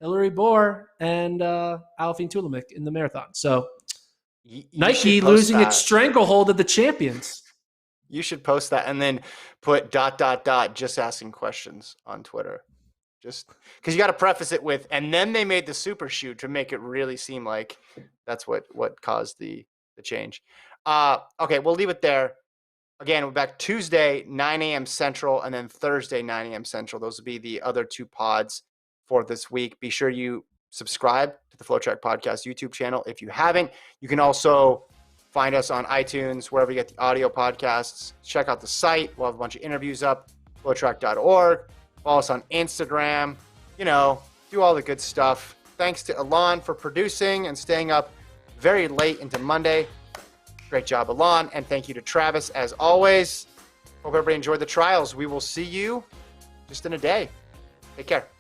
Hillary Bohr and Alfine Tulamic in the marathon. So Nike losing its stranglehold of the champions. You should post that and then put ... just asking questions on Twitter. Just because you got to preface it with, and then they made the super shoe to make it really seem like that's what caused the change. Okay, we'll leave it there. Again, we're back Tuesday, 9 a.m. Central, and then Thursday, 9 a.m. Central. Those will be the other 2 pods for this week. Be sure you subscribe to the FloTrack Podcast YouTube channel if you haven't. You can also find us on iTunes, wherever you get the audio podcasts. Check out the site. We'll have a bunch of interviews up, FloTrack.org. Follow us on Instagram. Do all the good stuff. Thanks to Alon for producing and staying up very late into Monday. Great job, Alon. And thank you to Travis, as always. Hope everybody enjoyed the trials. We will see you just in a day. Take care.